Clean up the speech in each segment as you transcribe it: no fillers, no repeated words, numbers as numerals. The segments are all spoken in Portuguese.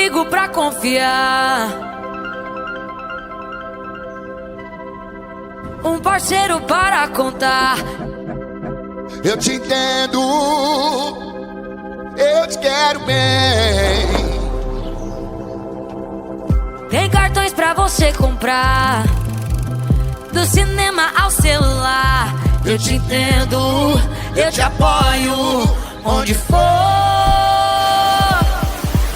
amigo pra confiar, um parceiro para contar. Eu te entendo, eu te quero bem. Tem cartões pra você comprar, do cinema ao celular. Eu te entendo, eu te apoio, onde for.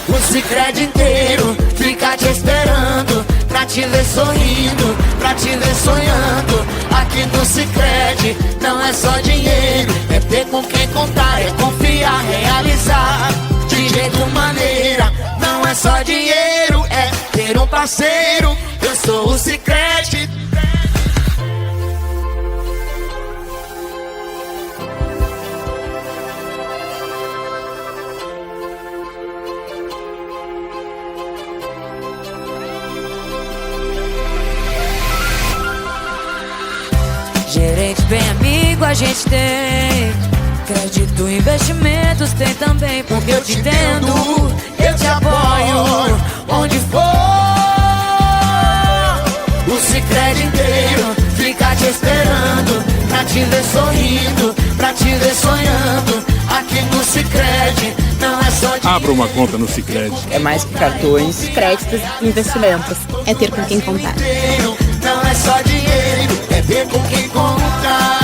O Sicredi inteiro fica te esperando, pra te ver sorrindo, pra te ver sonhando. Aqui no Sicredi não é só dinheiro, é ter com quem contar, é confiar, realizar de jeito maneira. Não é só dinheiro, é ter um parceiro. Eu sou o Sicredi. Gerente bem amigo a gente tem, crédito, investimentos tem também. Porque eu te entendo, eu te apoio, onde for. O Sicredi inteiro fica te esperando, pra te ver sorrindo, pra te ver sonhando. Aqui no Sicredi não é só dinheiro. Abra uma conta no Sicredi. É mais que cartões, créditos e investimentos. É ter com quem contar. Não é só dinheiro, é ver com quem contar.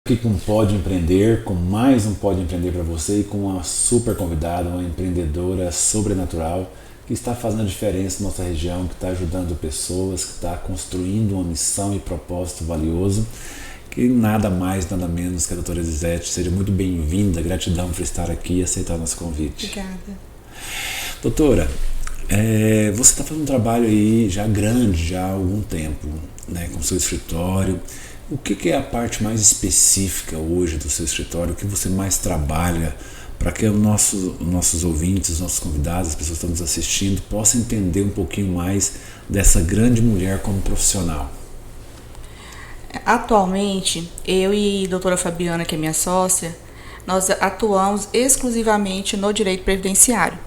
Aqui com Pode Empreender, com mais um Pode Empreender para você e com uma super convidada, uma empreendedora sobrenatural que está fazendo a diferença na nossa região, que está ajudando pessoas, que está construindo uma missão e propósito valioso, que nada mais, nada menos que a doutora Elisete. Seja muito bem-vinda, gratidão por estar aqui e aceitar nosso convite. Obrigada. Doutora, você está fazendo um trabalho aí já grande, já há algum tempo, né, com o seu escritório. O que é a parte mais específica hoje do seu escritório? O que você mais trabalha para que os nossos ouvintes, os nossos convidados, as pessoas que estão nos assistindo, possam entender um pouquinho mais dessa grande mulher como profissional? Atualmente, eu e a doutora Fabiana, que é minha sócia, nós atuamos exclusivamente no direito previdenciário.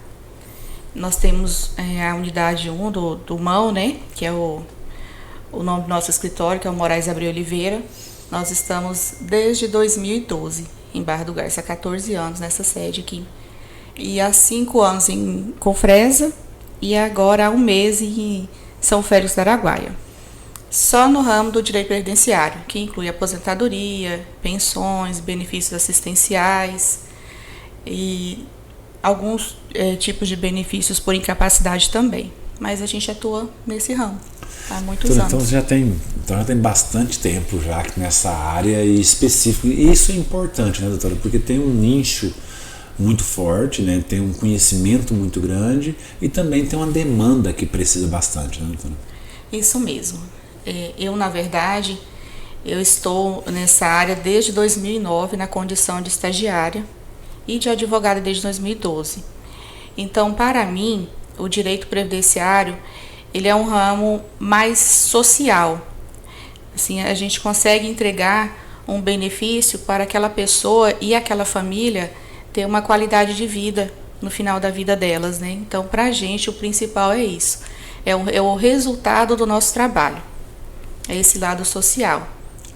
Nós temos a unidade 1 do MAO, né, que é o nome do nosso escritório, que é o Moraes Abreu Oliveira. Nós estamos desde 2012 em Barra do Garça, há 14 anos nessa sede aqui. E há 5 anos em Confresa e agora há 1 mês em São Félix do Araguaia. Só no ramo do direito previdenciário, que inclui aposentadoria, pensões, benefícios assistenciais e alguns tipos de benefícios por incapacidade também. Mas a gente atua nesse ramo há muitos anos. Então já tem bastante tempo já nessa área específica. E isso é importante, né, doutora? Porque tem um nicho muito forte, né? Tem um conhecimento muito grande e também tem uma demanda que precisa bastante, né, doutora? Isso mesmo. Eu, na verdade, eu estou nessa área desde 2009 na condição de estagiária e de advogada desde 2012. Então, para mim, o direito previdenciário, ele é um ramo mais social. Assim, a gente consegue entregar um benefício para aquela pessoa e aquela família ter uma qualidade de vida no final da vida delas, né? Então, para a gente, o principal é isso. É o resultado do nosso trabalho. É esse lado social.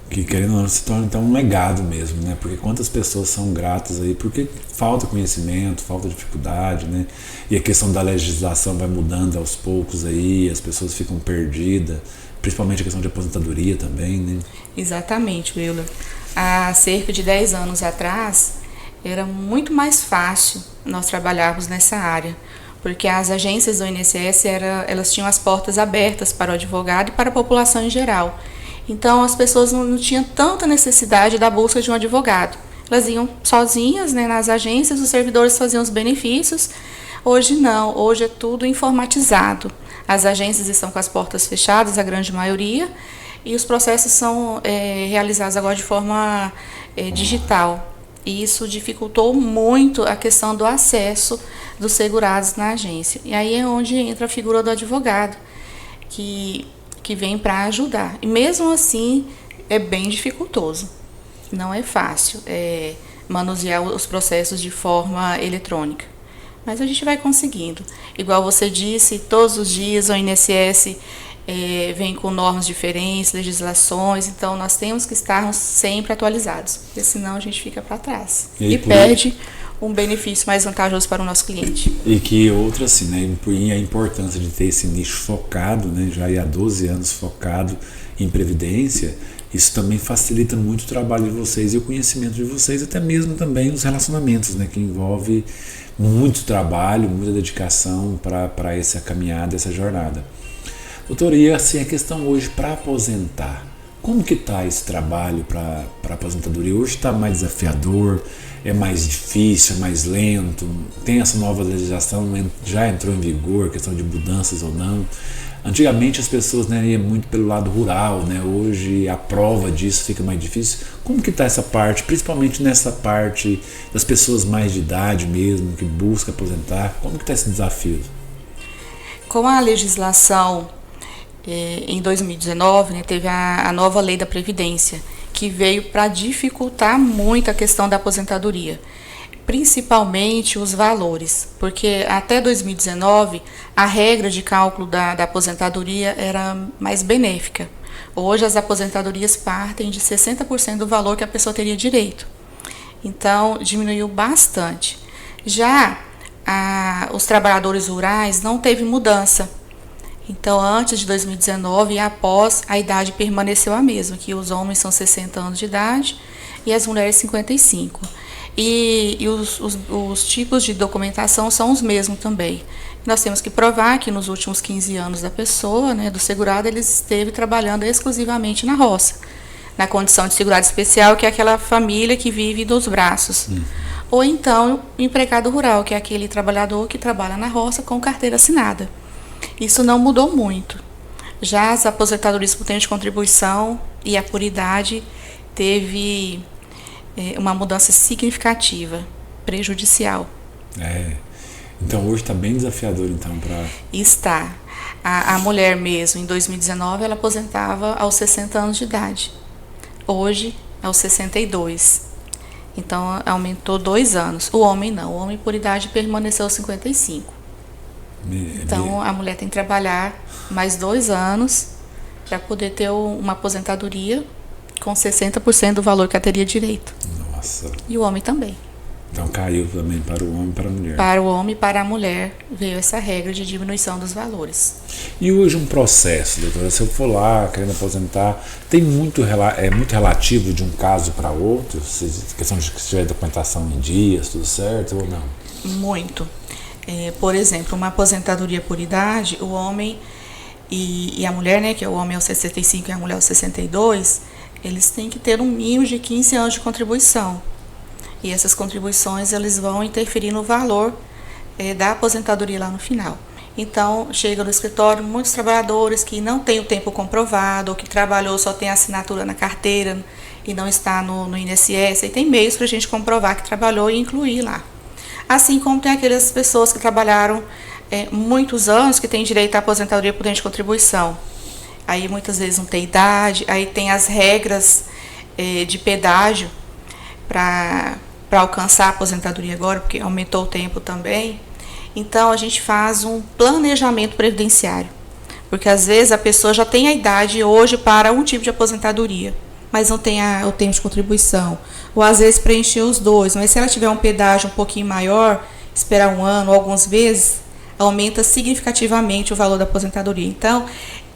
Que, querendo ou não, se torna então um legado mesmo, né? Porque quantas pessoas são gratas aí, porque falta conhecimento, falta dificuldade, né? E a questão da legislação vai mudando aos poucos aí, as pessoas ficam perdidas, principalmente a questão de aposentadoria também, né? Exatamente, Willer. Há cerca de 10 anos atrás, era muito mais fácil nós trabalharmos nessa área, porque as agências do INSS, elas tinham as portas abertas para o advogado e para a população em geral. Então, as pessoas não tinham tanta necessidade da busca de um advogado. Elas iam sozinhas, né, nas agências, os servidores faziam os benefícios. Hoje não, hoje é tudo informatizado. As agências estão com as portas fechadas, a grande maioria, e os processos são realizados agora de forma digital. E isso dificultou muito a questão do acesso dos segurados na agência. E aí é onde entra a figura do advogado, que vem para ajudar. E mesmo assim, é bem dificultoso. Não é fácil manusear os processos de forma eletrônica. Mas a gente vai conseguindo. Igual você disse, todos os dias o INSS vem com normas diferentes, legislações, então nós temos que estar sempre atualizados, porque senão a gente fica para trás e perde um benefício mais vantajoso para o nosso cliente. E que outra, assim, né, e a importância de ter esse nicho focado, né, já há 12 anos focado em previdência, isso também facilita muito o trabalho de vocês e o conhecimento de vocês, até mesmo também os relacionamentos, né, que envolve muito trabalho, muita dedicação para essa caminhada, essa jornada. Doutor, e assim, a questão hoje para aposentar, como que está esse trabalho para aposentadoria? Hoje está mais desafiador, é mais difícil, é mais lento, tem essa nova legislação, já entrou em vigor, questão de mudanças ou não. Antigamente as pessoas, né, iam muito pelo lado rural, né? Hoje a prova disso fica mais difícil. Como que está essa parte, principalmente nessa parte das pessoas mais de idade mesmo, que buscam aposentar, como que está esse desafio? Com a legislação em 2019, né, teve a nova lei da Previdência, que veio para dificultar muito a questão da aposentadoria, principalmente os valores, porque até 2019 a regra de cálculo da aposentadoria era mais benéfica. Hoje as aposentadorias partem de 60% do valor que a pessoa teria direito, então diminuiu bastante. Já os trabalhadores rurais não teve mudança. Então, antes de 2019 e após, a idade permaneceu a mesma, que os homens são 60 anos de idade e as mulheres 55. E os tipos de documentação são os mesmos também. Nós temos que provar que nos últimos 15 anos da pessoa, né, do segurado, ele esteve trabalhando exclusivamente na roça, na condição de segurado especial, que é aquela família que vive dos braços. Ou então, o empregado rural, que é aquele trabalhador que trabalha na roça com carteira assinada. Isso não mudou muito. Já as aposentadorias por tempo de contribuição e a por idade teve uma mudança significativa, prejudicial. Então hoje está bem desafiador então para... Está. A mulher mesmo, em 2019, ela aposentava aos 60 anos de idade. Hoje, aos 62. Então aumentou 2 anos. O homem não. O homem por idade permaneceu aos 55. Então, a mulher tem que trabalhar mais 2 anos para poder ter uma aposentadoria com 60% do valor que ela teria direito. Nossa. E o homem também. Então, caiu também para o homem e para a mulher. Para o homem e para a mulher veio essa regra de diminuição dos valores. E hoje um processo, doutora, se eu for lá querendo aposentar, tem muito relativo de um caso para outro? Questão de se tiver documentação em dias, tudo certo ou não? Muito. Por exemplo, uma aposentadoria por idade, o homem e a mulher, né, que o homem é aos 65 e a mulher aos 62, eles têm que ter um mínimo de 15 anos de contribuição. E essas contribuições eles vão interferir no valor da aposentadoria lá no final. Então, chega no escritório muitos trabalhadores que não têm o tempo comprovado, ou que trabalhou, só tem assinatura na carteira e não está no INSS, e tem meios para a gente comprovar que trabalhou e incluir lá. Assim como tem aquelas pessoas que trabalharam muitos anos, que têm direito à aposentadoria por tempo de contribuição. Aí muitas vezes não tem idade, aí tem as regras de pedágio para alcançar a aposentadoria agora, porque aumentou o tempo também. Então a gente faz um planejamento previdenciário, porque às vezes a pessoa já tem a idade hoje para um tipo de aposentadoria, mas não tem o tempo de contribuição, ou às vezes preencher os dois, mas se ela tiver um pedágio um pouquinho maior, esperar 1 ano ou alguns meses, aumenta significativamente o valor da aposentadoria. Então,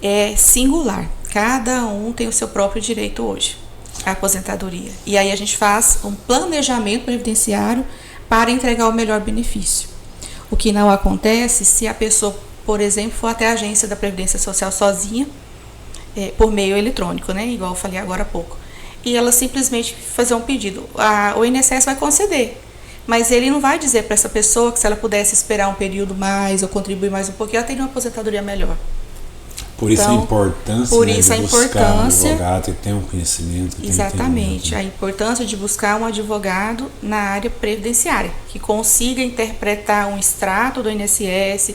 é singular, cada um tem o seu próprio direito hoje, à aposentadoria. E aí a gente faz um planejamento previdenciário para entregar o melhor benefício. O que não acontece se a pessoa, por exemplo, for até a agência da Previdência Social sozinha, por meio eletrônico, né? Igual eu falei agora há pouco. E ela simplesmente fazer um pedido. O INSS vai conceder, mas ele não vai dizer para essa pessoa que se ela pudesse esperar um período mais ou contribuir mais um pouquinho, ela teria uma aposentadoria melhor. Por isso então, a importância, por né, isso de a buscar importância, um advogado que tenha um conhecimento, que tenha exatamente, entendimento, a né? importância de buscar um advogado na área previdenciária, que consiga interpretar um extrato do INSS,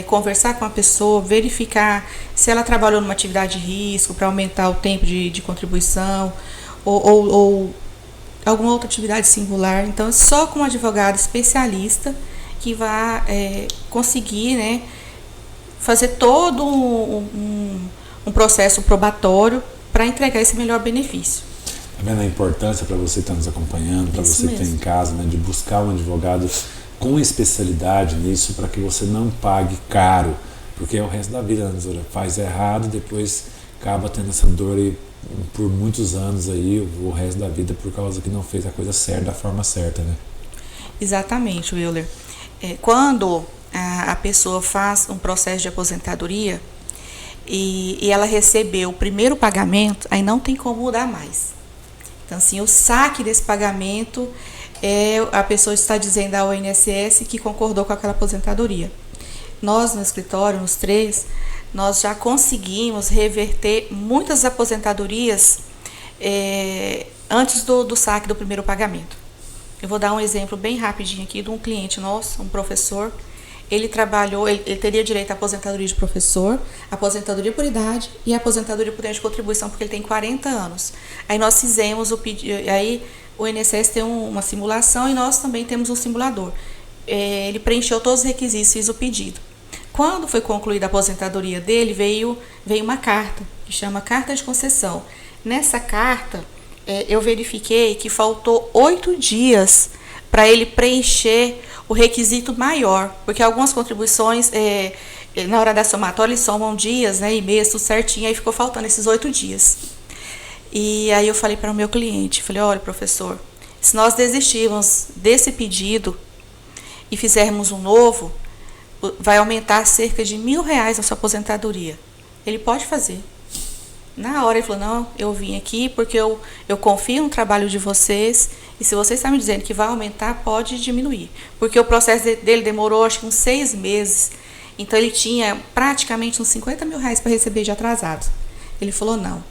conversar com a pessoa, verificar se ela trabalhou numa atividade de risco para aumentar o tempo de contribuição ou alguma outra atividade singular. Então, é só com um advogado especialista que vai conseguir, né, fazer todo um processo probatório para entregar esse melhor benefício. Tá vendo a importância para você que está nos acompanhando, para você que está em casa, né, de buscar um advogado com especialidade nisso, para que você não pague caro, porque é o resto da vida, né, doutora? Faz errado, depois acaba tendo essa dor aí por muitos anos aí, o resto da vida, por causa que não fez a coisa certa, da forma certa, né? Exatamente, Willer. Quando a pessoa faz um processo de aposentadoria e ela recebeu o primeiro pagamento, aí não tem como mudar mais. Então, assim, o saque desse pagamento a pessoa está dizendo ao INSS que concordou com aquela aposentadoria. Nós, no escritório, nos 3, nós já conseguimos reverter muitas aposentadorias antes do saque do primeiro pagamento. Eu vou dar um exemplo bem rapidinho aqui de um cliente nosso, um professor. Ele trabalhou, ele teria direito à aposentadoria de professor, aposentadoria por idade e aposentadoria por tempo de contribuição, porque ele tem 40 anos. Aí nós fizemos o pedido, aí o INSS tem uma simulação e nós também temos um simulador. Ele preencheu todos os requisitos, fez o pedido. Quando foi concluída a aposentadoria dele, veio uma carta, que chama Carta de Concessão. Nessa carta, eu verifiquei que faltou 8 dias para ele preencher o requisito maior, porque algumas contribuições, na hora da somatória, eles somam dias, né, e mês, tudo certinho, aí ficou faltando esses 8 dias. E aí eu falei para o meu cliente, falei, olha, professor, se nós desistirmos desse pedido e fizermos um novo, vai aumentar cerca de R$1.000 a sua aposentadoria. Ele pode fazer. Na hora ele falou, não, eu vim aqui porque eu confio no trabalho de vocês e se vocês estão me dizendo que vai aumentar, pode diminuir. Porque o processo dele demorou acho que uns 6 meses, então ele tinha praticamente uns R$50.000 para receber de atrasado. Ele falou, não,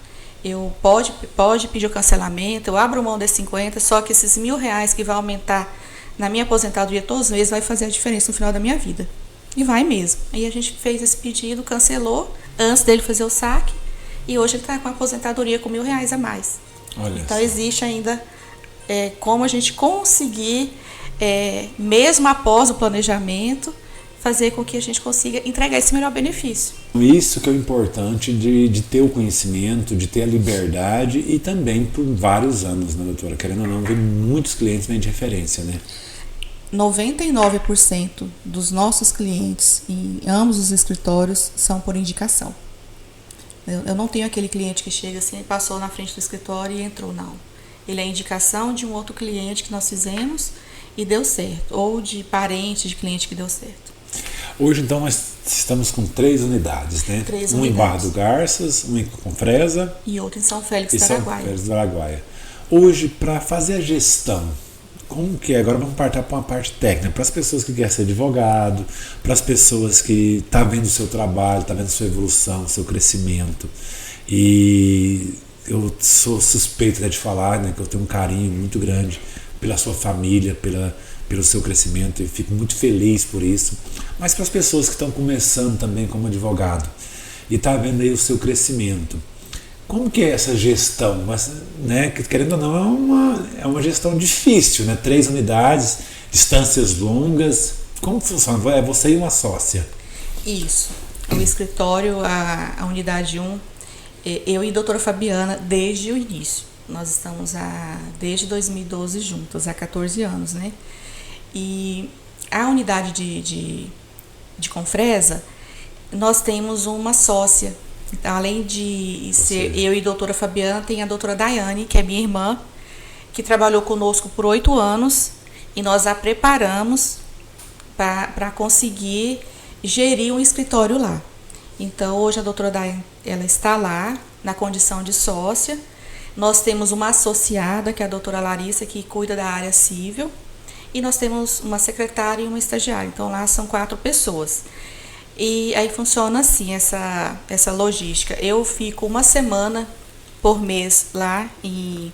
eu pode pedir o cancelamento, eu abro mão desses 50, só que esses R$1.000 que vai aumentar na minha aposentadoria todos os meses vai fazer a diferença no final da minha vida. E vai mesmo. Aí a gente fez esse pedido, cancelou, antes dele fazer o saque, e hoje ele está com a aposentadoria com R$1.000 a mais. Olha então só. Existe ainda como a gente conseguir, mesmo após o planejamento, fazer com que a gente consiga entregar esse melhor benefício. Isso que é o importante de ter o conhecimento, de ter a liberdade e também por vários anos, né, doutora? Querendo ou não, vem muitos clientes vêm de referência, né? 99% dos nossos clientes em ambos os escritórios são por indicação. Eu não tenho aquele cliente que chega assim, passou na frente do escritório e entrou, não. Ele é indicação de um outro cliente que nós fizemos e deu certo, ou de parente de cliente que deu certo. Hoje, então, nós estamos com 3 unidades, né? 3 um unidades. Em Barra do Garças, um em Confresa E outro em São Félix e do São Araguaia. Félix do Araguaia. Hoje, para fazer a gestão, como que é? Agora vamos partir para uma parte técnica, para as pessoas que querem ser advogado, para as pessoas que estão vendo o seu trabalho, estão vendo a sua evolução, o seu crescimento. E eu sou suspeito de falar, né, que eu tenho um carinho muito grande pela sua família, pelo seu crescimento, e fico muito feliz por isso. Mas para as pessoas que estão começando também como advogado e estão vendo aí o seu crescimento, como que é essa gestão? Mas, né, que, querendo ou não, é uma gestão difícil, né? 3 unidades, distâncias longas. Como funciona? É você e uma sócia? Isso. O escritório, a unidade 1, eu e a doutora Fabiana, desde o início. Nós estamos desde 2012 juntas, há 14 anos, né? E a unidade de Confresa, nós temos uma sócia. Além de ser eu e a doutora Fabiana, tem a doutora Daiane, que é minha irmã, que trabalhou conosco por 8 anos e nós a preparamos para conseguir gerir um escritório lá. Então, hoje a doutora Daiane, ela está lá na condição de sócia. Nós temos uma associada, que é a doutora Larissa, que cuida da área civil, e nós temos uma secretária e uma estagiária. Então, lá são 4 pessoas. E aí funciona assim, essa logística. Eu fico uma semana por mês lá em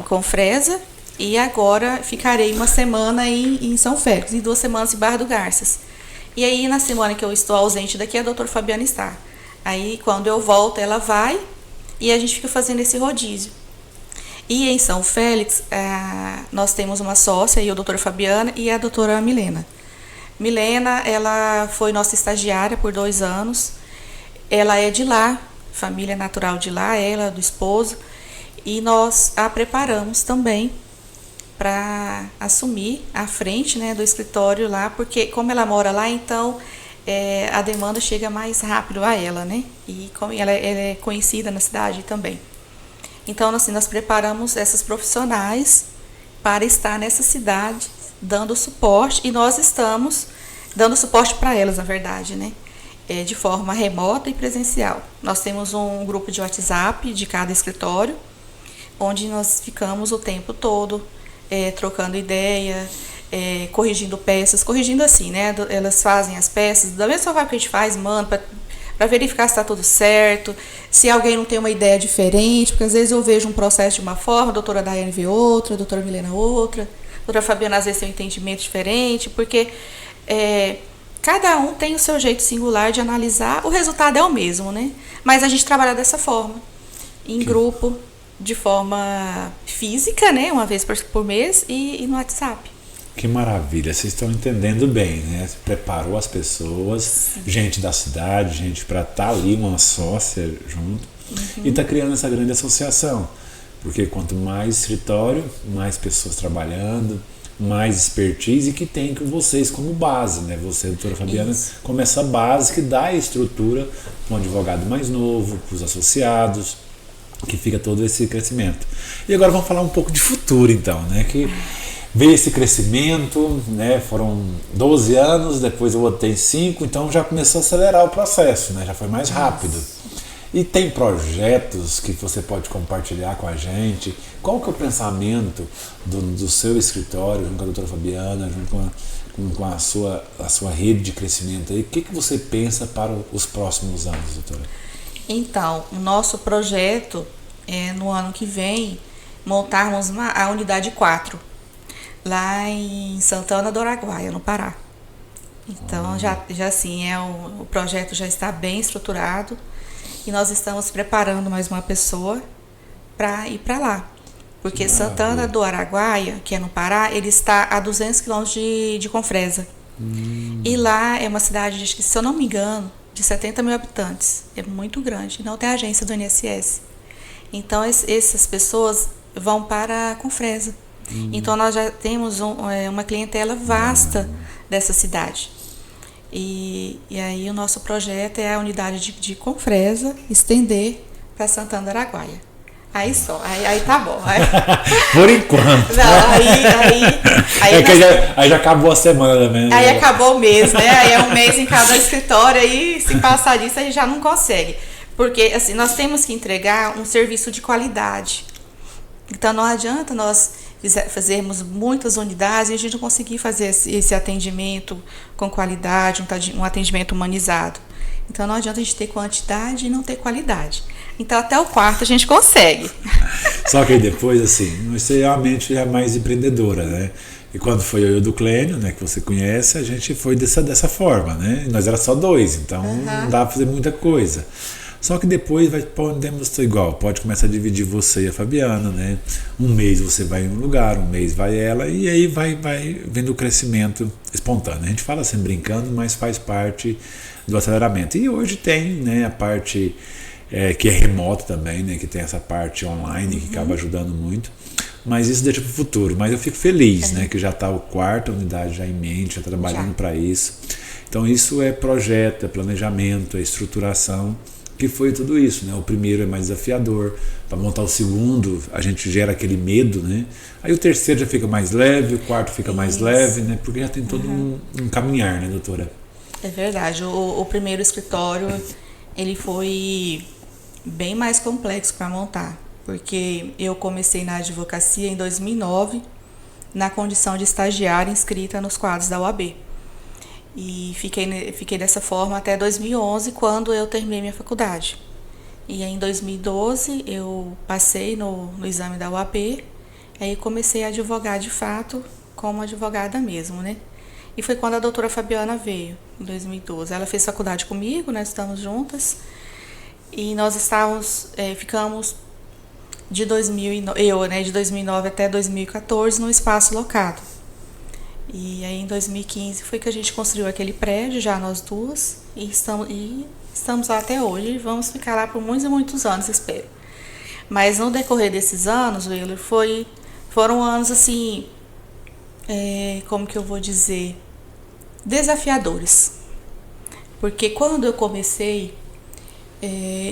Confresa, e agora ficarei uma semana em São Félix e 2 semanas em Barra do Garças. E aí, na semana que eu estou ausente daqui, a doutora Fabiana está. Aí, quando eu volto, ela vai e a gente fica fazendo esse rodízio. E em São Félix, nós temos uma sócia, a doutora Fabiana e a doutora Milena. Milena, ela foi nossa estagiária por 2 anos. Ela é de lá, família natural de lá, ela, do esposo. E nós a preparamos também para assumir a frente, né, do escritório lá, porque como ela mora lá, então a demanda chega mais rápido a ela, né? E como ela é conhecida na cidade também. Então, assim, nós preparamos essas profissionais para estar nessa cidade, dando suporte, e nós estamos dando suporte para elas, na verdade, né? De forma remota e presencial. Nós temos um grupo de WhatsApp de cada escritório, onde nós ficamos o tempo todo trocando ideia, corrigindo peças, corrigindo assim, né? Elas fazem as peças, da mesma forma que a gente faz, manda para verificar se está tudo certo, se alguém não tem uma ideia diferente, porque às vezes eu vejo um processo de uma forma, a doutora Daiane vê outra, a doutora Milena outra, a doutora Fabiana às vezes tem um entendimento diferente, porque cada um tem o seu jeito singular de analisar, o resultado é o mesmo, né? Mas a gente trabalha dessa forma, em grupo, de forma física, né, uma vez por mês, e no WhatsApp. Que maravilha, vocês estão entendendo bem, né? Você preparou as pessoas, sim, gente da cidade, gente para estar ali, uma sócia junto, e está criando essa grande associação, porque quanto mais escritório, mais pessoas trabalhando, mais expertise, e que tem com vocês como base, né? Você, doutora Fabiana, como essa base que dá a estrutura para um advogado mais novo, para os associados, que fica todo esse crescimento. E agora vamos falar um pouco de futuro, então, né? Que veio esse crescimento, né? Foram 12 anos, depois eu botei 5, então já começou a acelerar o processo, né? Já foi mais rápido. E tem projetos que você pode compartilhar com a gente? Qual que é o pensamento do seu escritório, junto com a doutora Fabiana, junto com a sua rede de crescimento aí? O que você pensa para os próximos anos, doutora? Então, o nosso projeto é, no ano que vem, montarmos a unidade 4, lá em Santana do Araguaia, no Pará. Então, já assim, o projeto já está bem estruturado, e nós estamos preparando mais uma pessoa para ir para lá. Porque Santana do Araguaia, que é no Pará, ele está a 200 quilômetros de Confresa. E lá é uma cidade, acho que, se eu não me engano, de 70 mil habitantes. É muito grande. Não tem agência do INSS. Então, essas pessoas vão para Confresa. Então, nós já temos uma clientela vasta dessa cidade. E aí, o nosso projeto é a unidade de Confresa estender para Santana do Araguaia. Aí só, aí tá bom. Por enquanto. Não, aí já acabou a semana também. Aí acabou o mês, né? Aí é um mês em cada escritório, aí se passar disso, a gente já não consegue. Porque assim, nós temos que entregar um serviço de qualidade. Então não adianta nós fazermos muitas unidades e a gente não conseguir fazer esse atendimento com qualidade, um atendimento humanizado. Então não adianta a gente ter quantidade e não ter qualidade. Então até o 4 a gente consegue. Só que aí depois, assim, você realmente é mais empreendedora, né? E quando foi eu e o do Clênio, né, que você conhece, a gente foi dessa forma, né? E nós era só 2, então não dá para fazer muita coisa. Só que depois podemos ser igual, pode começar a dividir você e a Fabiana, né? Um mês você vai em um lugar, um mês vai ela, e aí vai vendo o crescimento espontâneo. A gente fala assim brincando, mas faz parte do aceleramento. E hoje tem, né, a parte que é remota também, né, que tem essa parte online que acaba ajudando muito. Mas isso deixa para o futuro. Mas eu fico feliz, né, que já está a 4ª unidade já em mente, já está trabalhando para isso. Então isso é projeto, é planejamento, é estruturação, que foi tudo isso, né? O primeiro é mais desafiador, para montar o segundo a gente gera aquele medo, né? Aí o terceiro já fica mais leve, o 4º fica mais leve, né? Porque já tem todo um caminhar, né, doutora? É verdade, o primeiro escritório ele foi bem mais complexo para montar, porque eu comecei na advocacia em 2009, na condição de estagiária inscrita nos quadros da OAB. E fiquei dessa forma até 2011, quando eu terminei minha faculdade. E aí, em 2012 eu passei no exame da UAB, aí comecei a advogar de fato como advogada mesmo, né? E foi quando a doutora Fabiana veio, em 2012. Ela fez faculdade comigo, nós estamos juntas, e nós ficamos de 2009 até 2014 no espaço locado. E aí em 2015 foi que a gente construiu aquele prédio, já nós duas, e estamos lá até hoje, e vamos ficar lá por muitos e muitos anos, espero. Mas no decorrer desses anos, Willer, foram anos assim, como que eu vou dizer, desafiadores. Porque quando eu comecei,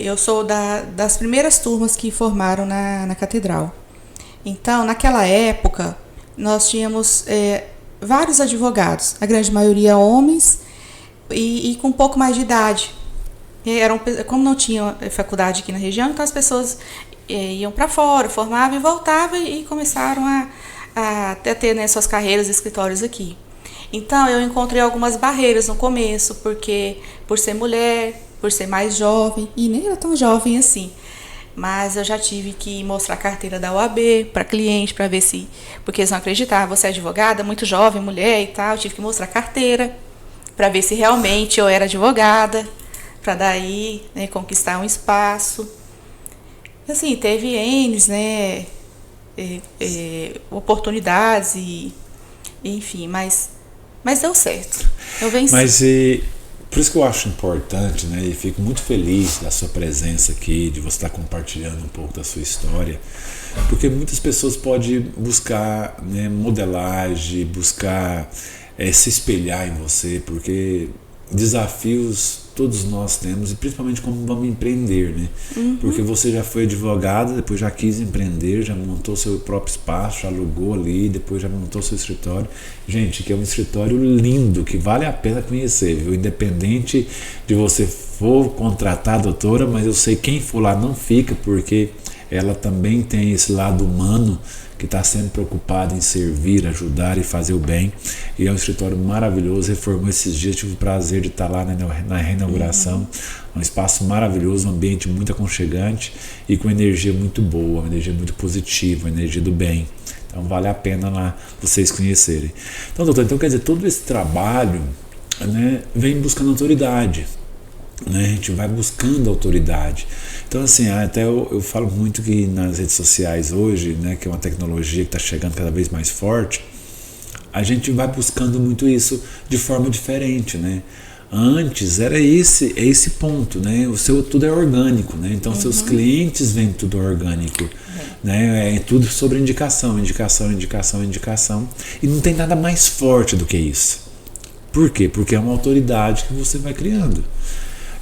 eu sou das primeiras turmas que formaram na catedral. Então, naquela época, nós tínhamos vários advogados, a grande maioria homens e com um pouco mais de idade. Como não tinha faculdade aqui na região, então as pessoas iam para fora, formavam e voltavam e começaram a ter, né, suas carreiras e escritórios aqui. Então eu encontrei algumas barreiras no começo, porque por ser mulher, por ser mais jovem, e nem era tão jovem assim, mas eu já tive que mostrar a carteira da OAB para cliente, para ver se, porque eles não acreditavam, você é advogada, muito jovem, mulher e tal, eu tive que mostrar a carteira para ver se realmente eu era advogada, para daí, né, conquistar um espaço. Assim, teve N's, né, oportunidades e enfim, mas deu certo. Eu venci. Mas por isso que eu acho importante, né, e fico muito feliz da sua presença aqui, de você estar compartilhando um pouco da sua história, porque muitas pessoas podem buscar, né, modelagem, buscar se espelhar em você, porque desafios todos nós temos, e principalmente como vamos empreender, né? Porque você já foi advogada, depois já quis empreender, já montou seu próprio espaço, já alugou ali, depois já montou seu escritório. Gente, que é um escritório lindo, que vale a pena conhecer, viu? Independente de você for contratar a doutora, mas eu sei quem for lá não fica, porque ela também tem esse lado humano, que está sempre preocupado em servir, ajudar e fazer o bem. E é um escritório maravilhoso, reformou esses dias, tive o prazer de estar lá na reinauguração. Um espaço maravilhoso, um ambiente muito aconchegante e com energia muito boa, uma energia muito positiva, uma energia do bem. Então vale a pena lá vocês conhecerem. Então, doutor, quer dizer, todo esse trabalho, né, vem buscando autoridade. Né, a gente vai buscando autoridade. Então, assim, até eu falo muito que nas redes sociais hoje, né, que é uma tecnologia que está chegando cada vez mais forte, a gente vai buscando muito isso de forma diferente, né? Antes era esse ponto, né? O seu tudo é orgânico, né? Então seus clientes vêm tudo orgânico, né? É tudo sobre indicação, e não tem nada mais forte do que isso. Por quê? Porque é uma autoridade que você vai criando.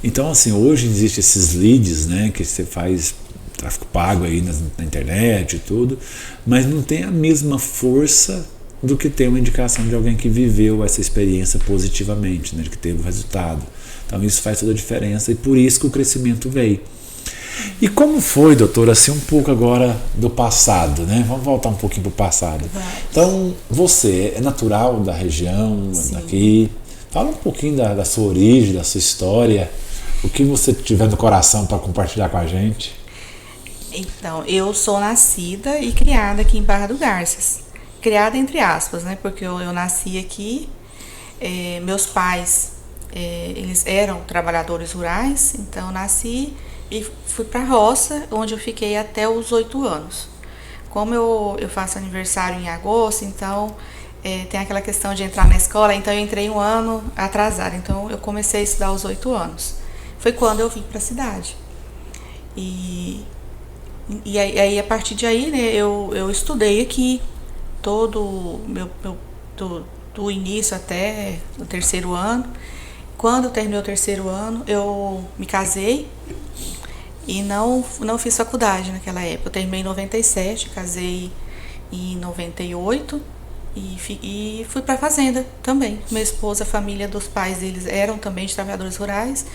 Então, assim, hoje existem esses leads, né, que você faz tráfego pago aí na internet e tudo, mas não tem a mesma força do que ter uma indicação de alguém que viveu essa experiência positivamente, né, que teve o resultado. Então isso faz toda a diferença e por isso que o crescimento veio. E como foi, doutora, assim, um pouco agora do passado, né? Vamos voltar um pouquinho para o passado. Então, você é natural da região, daqui. Fala um pouquinho da sua origem, da sua história, o que você tiver no coração para compartilhar com a gente. Então, eu sou nascida e criada aqui em Barra do Garças. Criada entre aspas, né? Porque eu nasci aqui, meus pais, eles eram trabalhadores rurais, então eu nasci e fui para a roça, onde eu fiquei até os 8 anos. Como eu faço aniversário em agosto, então tem aquela questão de entrar na escola, então eu entrei um ano atrasada, então eu comecei a estudar aos 8 anos. Foi quando eu vim para a cidade. E aí, a partir de aí, né, eu estudei aqui todo do início até o 3º ano. Quando eu terminei o 3º ano, eu me casei e não fiz faculdade naquela época. Eu terminei em 97, casei em 98 e fui para a fazenda também. Meu esposo, a família dos pais deles eram também de trabalhadores rurais.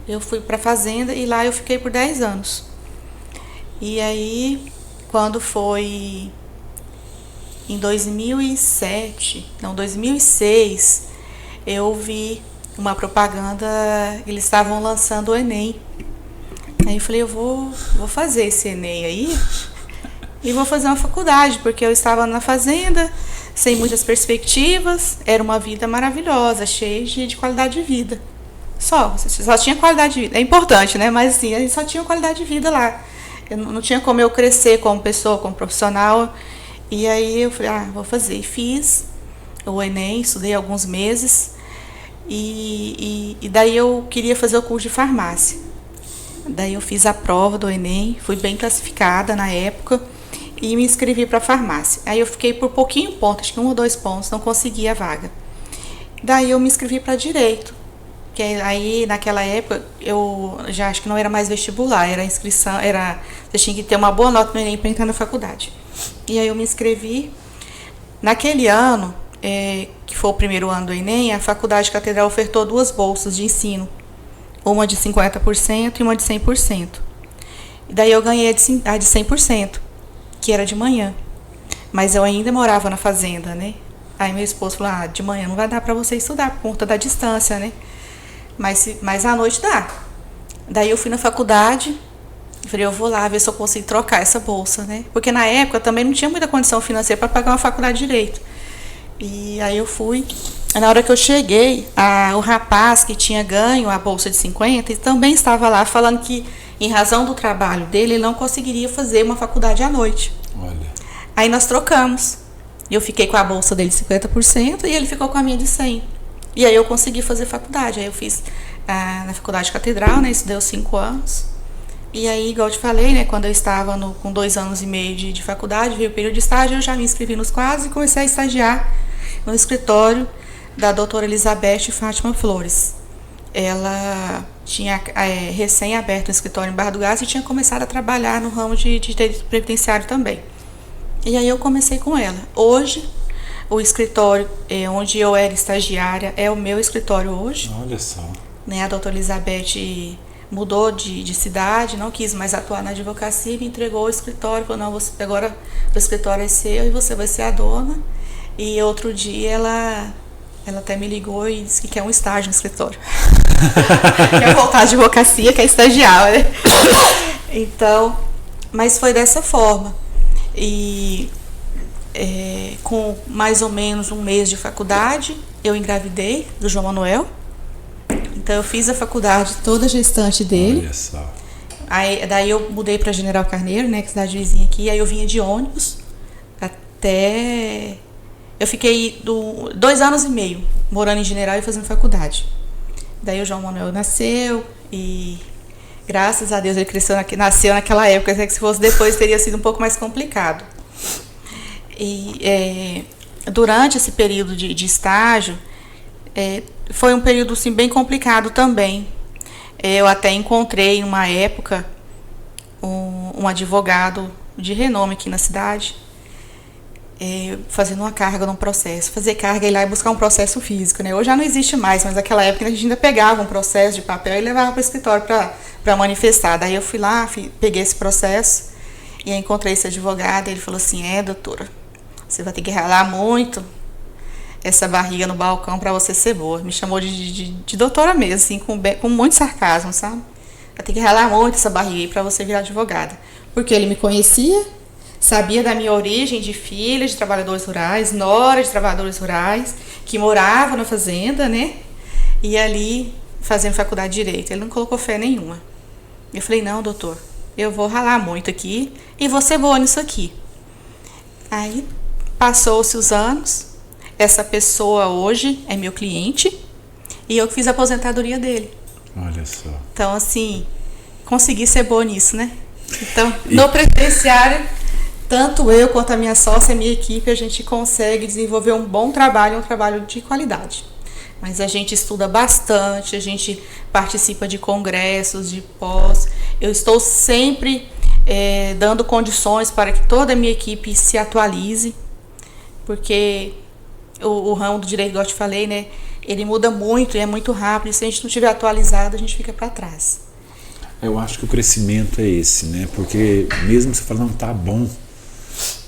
Eu fui para a fazenda e lá eu fiquei por 10 anos. E aí, quando foi em 2006, eu vi uma propaganda, eles estavam lançando o Enem. Aí eu falei, eu vou fazer esse Enem aí e vou fazer uma faculdade, porque eu estava na fazenda, sem muitas perspectivas, era uma vida maravilhosa, cheia de qualidade de vida. Só tinha qualidade de vida. É importante, né? Mas assim, a gente só tinha qualidade de vida lá. Eu não tinha como eu crescer como pessoa, como profissional. E aí eu falei, vou fazer. E fiz o Enem, estudei alguns meses. E daí eu queria fazer o curso de farmácia. Daí eu fiz a prova do Enem, fui bem classificada na época e me inscrevi para farmácia. Aí eu fiquei por pouquinho ponto, acho que 1 ou 2 pontos, não consegui a vaga. Daí eu me inscrevi para direito, que aí naquela época eu já acho que não era mais vestibular, era inscrição, você tinha que ter uma boa nota no Enem para entrar na faculdade. E aí eu me inscrevi. Naquele ano, que foi o primeiro ano do Enem, a Faculdade Catedral ofertou 2 bolsas de ensino. Uma de 50% e uma de 100%. E daí eu ganhei a de 100%, que era de manhã. Mas eu ainda morava na fazenda, né? Aí meu esposo falou, de manhã não vai dar para você estudar por conta da distância, né? Mas à noite dá. Daí eu fui na faculdade, falei, eu vou lá ver se eu consigo trocar essa bolsa, né? Porque na época eu também não tinha muita condição financeira para pagar uma faculdade de direito. E aí eu fui. Na hora que eu cheguei, o rapaz que tinha ganho a bolsa de 50 também estava lá falando que, em razão do trabalho dele, ele não conseguiria fazer uma faculdade à noite. Olha. Aí nós trocamos. Eu fiquei com a bolsa dele de 50% e ele ficou com a minha de 100%. E aí eu consegui fazer faculdade. Aí eu fiz na Faculdade Catedral, né? Isso deu 5 anos. E aí, igual eu te falei, né? Quando eu estava com 2 anos e meio de faculdade, veio o período de estágio, eu já me inscrevi nos quadros e comecei a estagiar no escritório da doutora Elizabeth Fátima Flores. Ela tinha recém aberto um escritório em Barra do Garças e tinha começado a trabalhar no ramo de direito previdenciário também. E aí eu comecei com ela. Hoje, o escritório onde eu era estagiária é o meu escritório hoje. Olha só. Né, a doutora Elizabeth mudou de cidade, não quis mais atuar na advocacia, me entregou o escritório, falou, não, agora o escritório é seu e você vai ser a dona. E outro dia ela até me ligou e disse que quer um estágio no escritório. Quer voltar à advocacia, quer estagiar, né? Então, mas foi dessa forma. E com mais ou menos 1 mês de faculdade, eu engravidei do João Manuel. Então eu fiz a faculdade toda gestante dele. Olha só. Daí eu mudei para General Carneiro, né, que é a cidade vizinha aqui. Aí eu vinha de ônibus até... Eu fiquei 2 anos e meio morando em General e fazendo faculdade. Daí o João Manuel nasceu e graças a Deus ele nasceu naquela época, que se fosse depois teria sido um pouco mais complicado. E durante esse período de estágio, foi um período assim, bem complicado também. Eu até encontrei, numa época, um advogado de renome aqui na cidade, fazendo uma carga num processo. Fazer carga e ir lá e buscar um processo físico, né? Hoje já não existe mais, mas naquela época a gente ainda pegava um processo de papel e levava para o escritório para manifestar. Daí eu fui lá, peguei esse processo e encontrei esse advogado e ele falou assim, doutora, você vai ter que ralar muito essa barriga no balcão para você ser boa. Me chamou de doutora mesmo, assim, com muito sarcasmo, sabe? Vai ter que ralar muito essa barriga aí para você virar advogada. Porque ele me conhecia, sabia da minha origem de filha de trabalhadores rurais, nora de trabalhadores rurais, que morava na fazenda, né? E ali fazendo faculdade de Direito. Ele não colocou fé nenhuma. Eu falei, não, doutor, eu vou ralar muito aqui e vou ser boa nisso aqui. Aí passou-se os anos, essa pessoa hoje é meu cliente e eu fiz a aposentadoria dele. Olha só. Então, assim, consegui ser boa nisso, né? Então, no previdenciário, tanto eu quanto a minha sócia, a minha equipe, a gente consegue desenvolver um bom trabalho, um trabalho de qualidade. Mas a gente estuda bastante, a gente participa de congressos, de pós. Eu estou sempre dando condições para que toda a minha equipe se atualize, porque o ramo do direito, igual eu te falei, né, ele muda muito e é muito rápido, e se a gente não estiver atualizado, a gente fica para trás. Eu acho que o crescimento é esse, né? Porque mesmo você falando, tá bom,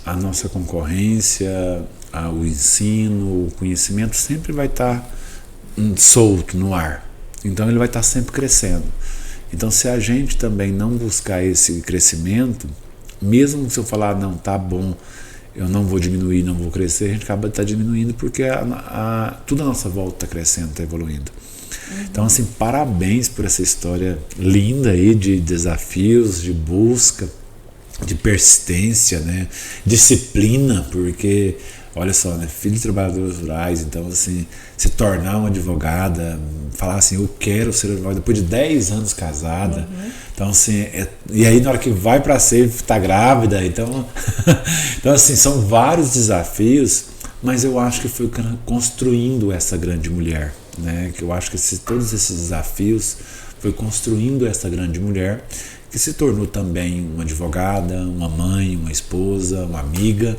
a nossa concorrência, o ensino, o conhecimento sempre vai estar solto no ar. Então ele vai estar sempre crescendo. Então se a gente também não buscar esse crescimento, mesmo se eu falar, não, tá bom, eu não vou diminuir, não vou crescer, a gente acaba diminuindo porque tudo à nossa volta está crescendo, está evoluindo. Então, assim, parabéns por essa história linda aí de desafios, de busca, de persistência, né? Disciplina, porque, olha só, né? Filho de trabalhadores rurais, então, assim, se tornar uma advogada, falar assim, eu quero ser advogada depois de 10 anos casada, então, assim, e aí na hora que vai para ser, tá grávida, então, então, assim, são vários desafios, mas eu acho que foi construindo essa grande mulher, né? Que eu acho que todos esses desafios foi construindo essa grande mulher que se tornou também uma advogada, uma mãe, uma esposa, uma amiga,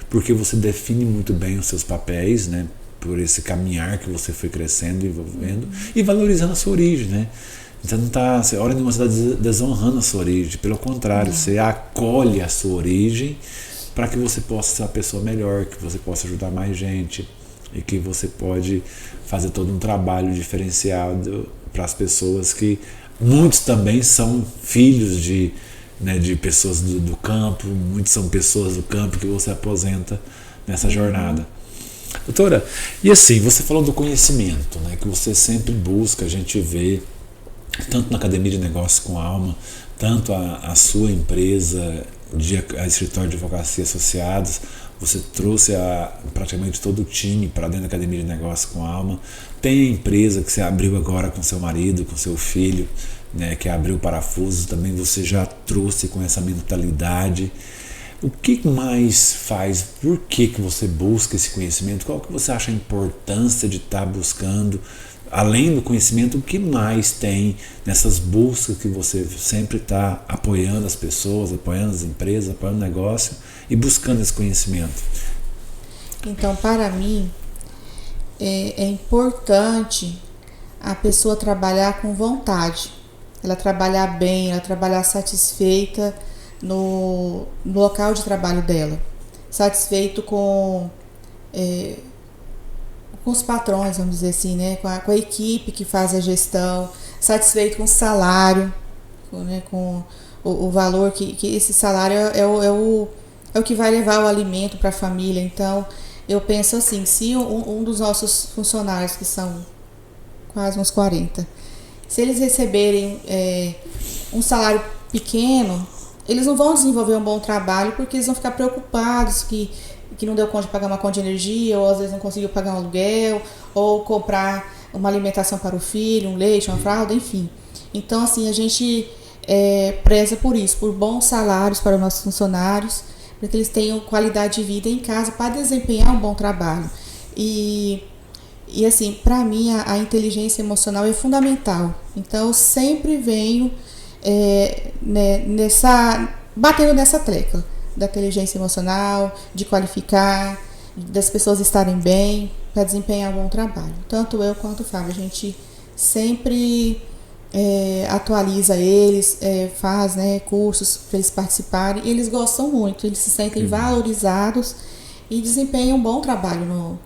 porque você define muito bem os seus papéis, né? Por esse caminhar que você foi crescendo, envolvendo e valorizando a sua origem, né? Então não está, hora nenhuma você está desonrando a sua origem, pelo contrário, você acolhe a sua origem para que você possa ser uma pessoa melhor, que você possa ajudar mais gente e que você pode fazer todo um trabalho diferenciado para as pessoas que muitos também são filhos de pessoas do campo, muitos são pessoas do campo que você aposenta nessa jornada. Doutora, e assim, você falou do conhecimento, né, que você sempre busca, a gente vê, tanto na Academia de Negócios com Alma, tanto a sua empresa, a Escritório de Advocacia Associados, você trouxe praticamente todo o time para dentro da Academia de Negócios com Alma. Tem a empresa que você abriu agora com seu marido, com seu filho, né, que abriu Parafusos, também você já trouxe com essa mentalidade. O que mais faz? Por que você busca esse conhecimento? Qual que você acha a importância de estar buscando? Além do conhecimento, o que mais tem nessas buscas que você sempre está apoiando as pessoas, apoiando as empresas, apoiando o negócio e buscando esse conhecimento? Então, para mim, é importante a pessoa trabalhar com vontade, ela trabalhar bem, ela trabalhar satisfeita no local de trabalho dela, satisfeito com os patrões, vamos dizer assim, né? Com a equipe que faz a gestão, satisfeito com o salário, né? Com o valor que esse salário é o que vai levar o alimento para a família. Então, eu penso assim, se um dos nossos funcionários, que são quase uns 40, se eles receberem um salário pequeno, eles não vão desenvolver um bom trabalho, porque eles vão ficar preocupados que não deu conta de pagar uma conta de energia, ou às vezes não conseguiu pagar um aluguel, ou comprar uma alimentação para o filho, um leite, uma fralda, enfim. Então, assim, a gente preza por isso, por bons salários para os nossos funcionários, para que eles tenham qualidade de vida em casa para desempenhar um bom trabalho. E assim, para mim, a inteligência emocional é fundamental. Então, eu sempre venho batendo nessa tecla da inteligência emocional, de qualificar, das pessoas estarem bem para desempenhar um bom trabalho. Tanto eu quanto o Fábio, a gente sempre atualiza eles, faz cursos para eles participarem, e eles gostam muito, eles se sentem valorizados e desempenham um bom trabalho.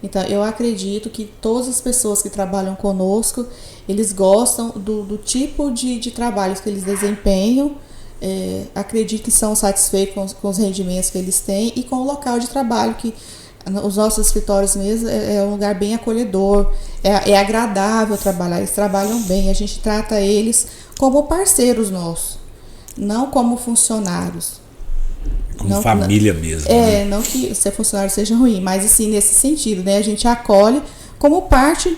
Então, eu acredito que todas as pessoas que trabalham conosco, eles gostam do tipo de trabalhos que eles desempenham. Acredito que são satisfeitos com os rendimentos que eles têm e com o local de trabalho, que os nossos escritórios mesmo é um lugar bem acolhedor, é agradável trabalhar, eles trabalham bem, a gente trata eles como parceiros nossos, não como funcionários. Como não, família mesmo. Né? Não que ser funcionário seja ruim, mas assim, nesse sentido, né? A gente acolhe como parte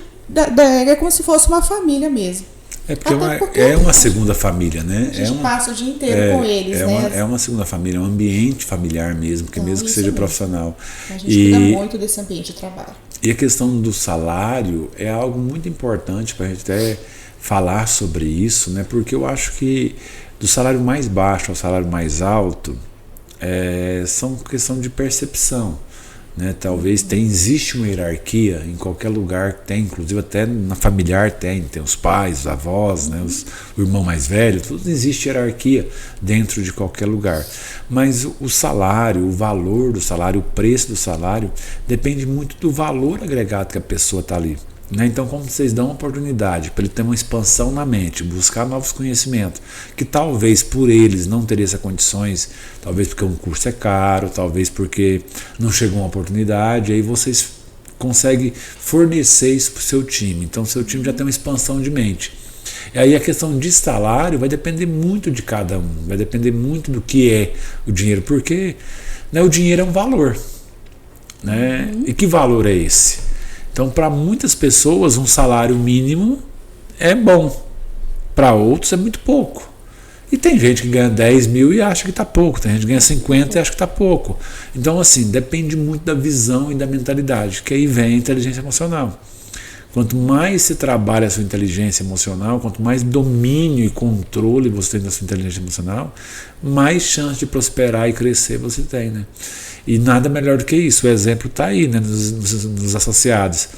é como se fosse uma família mesmo. Porque é uma segunda família, né? A gente passa o dia inteiro com eles, né? É uma segunda família, é um ambiente familiar mesmo, que então, mesmo que seja mesmo. Profissional. A gente cuida muito desse ambiente de trabalho. E a questão do salário é algo muito importante para a gente até falar sobre isso, né? Porque eu acho que do salário mais baixo ao salário mais alto são questão de percepção. né? Talvez existe uma hierarquia em qualquer lugar, tem, inclusive até na familiar tem os pais, os avós, né? O irmão mais velho, tudo existe hierarquia dentro de qualquer lugar. Mas o salário, o valor do salário, o preço do salário depende muito do valor agregado que a pessoa está ali. Então, como vocês dão uma oportunidade para ele ter uma expansão na mente, buscar novos conhecimentos, que talvez por eles não teria essas condições, talvez porque um curso é caro, talvez porque não chegou uma oportunidade, aí vocês conseguem fornecer isso para o seu time. Então, seu time já tem uma expansão de mente. E aí a questão de salário vai depender muito de cada um, vai depender muito do que é o dinheiro, porque, né, o dinheiro é um valor, né? E que valor é esse? Então, para muitas pessoas, um salário mínimo é bom. Para outros, é muito pouco. E tem gente que ganha 10 mil e acha que está pouco. Tem gente que ganha 50 e acha que está pouco. Então, assim, depende muito da visão e da mentalidade, que aí vem a inteligência emocional. Quanto mais você trabalha a sua inteligência emocional, quanto mais domínio e controle você tem da sua inteligência emocional, mais chance de prosperar e crescer você tem, né? E nada melhor do que isso. O exemplo está aí, né, nos associados.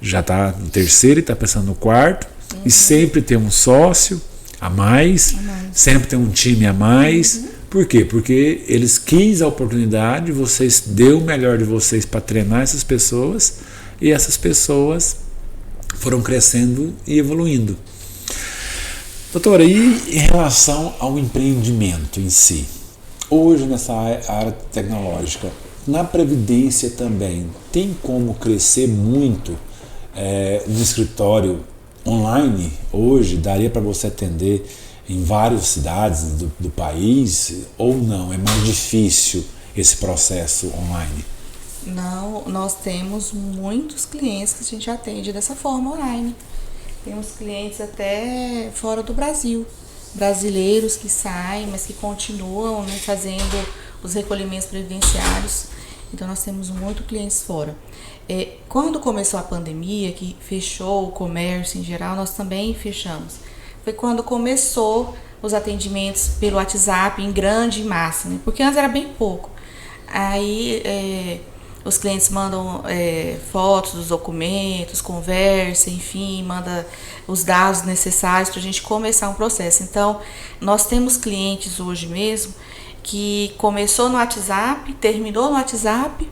Já está no terceiro e está pensando no quarto. E sempre tem um sócio a mais, sempre tem um time a mais. Por quê? Porque eles quis a oportunidade, vocês deu o melhor de vocês para treinar essas pessoas, e essas pessoas foram crescendo e evoluindo. Doutora, e em relação ao empreendimento em si? Hoje, nessa área tecnológica, na Previdência também, tem como crescer muito um escritório online? Hoje, daria para você atender em várias cidades do país, ou não? É mais difícil esse processo online? Não, nós temos muitos clientes que a gente atende dessa forma online. Temos clientes até fora do Brasil. Brasileiros que saem, mas que continuam, né, fazendo os recolhimentos previdenciários. Então, nós temos muitos clientes fora. Quando começou a pandemia, que fechou o comércio em geral, nós também fechamos. Foi quando começou os atendimentos pelo WhatsApp em grande massa, né? Porque antes era bem pouco. Aí os clientes mandam fotos dos documentos, conversa, enfim, manda os dados necessários para a gente começar um processo. Então, nós temos clientes hoje mesmo que começou no WhatsApp, terminou no WhatsApp,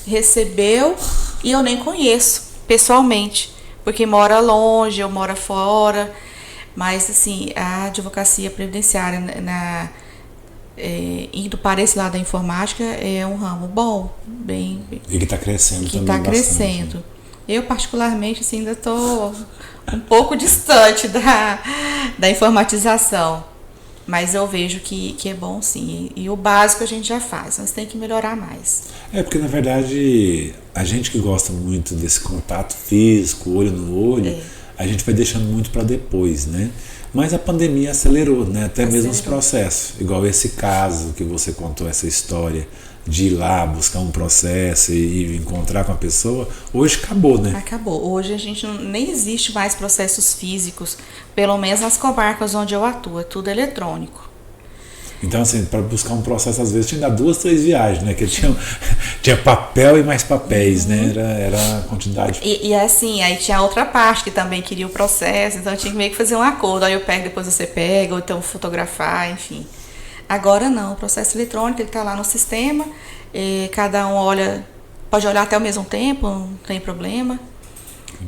recebeu e eu nem conheço pessoalmente, porque mora longe, eu moro fora. Mas, assim, a advocacia previdenciária indo para esse lado da informática é um ramo bom, bem... E que está crescendo que também está crescendo. Né? Eu, particularmente, assim, ainda estou um pouco distante da informatização. Mas eu vejo que é bom, sim. E o básico a gente já faz, mas tem que melhorar mais. Porque, na verdade, a gente que gosta muito desse contato físico, olho no olho, a gente vai deixando muito para depois, né? Mas a pandemia acelerou, né? Até mesmo os processos. Igual esse caso que você contou, essa história de ir lá buscar um processo e encontrar com a pessoa, hoje acabou, né? Acabou. Hoje a gente nem existe mais processos físicos, pelo menos nas comarcas onde eu atuo, é tudo eletrônico. Então, assim, para buscar um processo, às vezes, tinha que dar 2, 3 viagens, né? Que tinha papel e mais papéis, né? Era a quantidade. E assim, aí tinha a outra parte que também queria o processo, então tinha que meio que fazer um acordo. Aí eu pego, depois você pega, ou então fotografar, enfim. Agora não, o processo eletrônico, ele está lá no sistema, cada um pode olhar até ao mesmo tempo, não tem problema.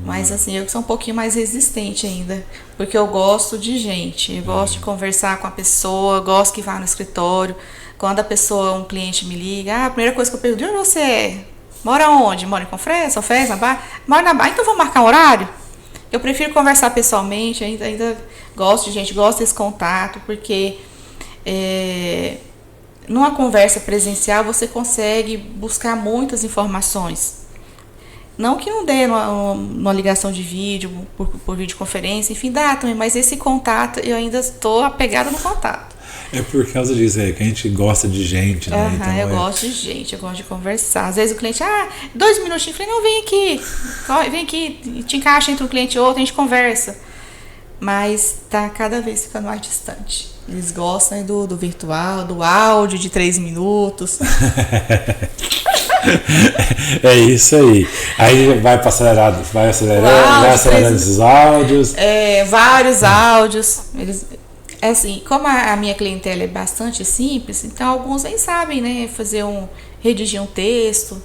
Mas assim, eu sou um pouquinho mais resistente ainda, porque eu gosto de gente, eu gosto de conversar com a pessoa, eu gosto que vá no escritório. Quando a pessoa, um cliente me liga, a primeira coisa que eu pergunto, de onde você é? Mora onde? Mora em Confresa, Sofés, na Barra? Mora na Barra, então vamos marcar um horário? Eu prefiro conversar pessoalmente, ainda gosto de gente, gosto desse contato, porque numa conversa presencial você consegue buscar muitas informações. Não que não dê numa ligação de vídeo, por videoconferência, enfim, dá também, mas esse contato, eu ainda estou apegada no contato. É por causa disso, que a gente gosta de gente, né? Então, eu gosto de gente, eu gosto de conversar. Às vezes o cliente, 2 minutinhos, eu falei, não, vem aqui, te encaixa entre um cliente e outro, a gente conversa. Mas tá cada vez ficando mais distante. Eles gostam do virtual, do áudio de 3 minutos. É isso aí. Aí vai acelerando esses áudios. Vários áudios. Eles, assim, como a minha clientela é bastante simples, então alguns nem sabem, né, redigir um texto.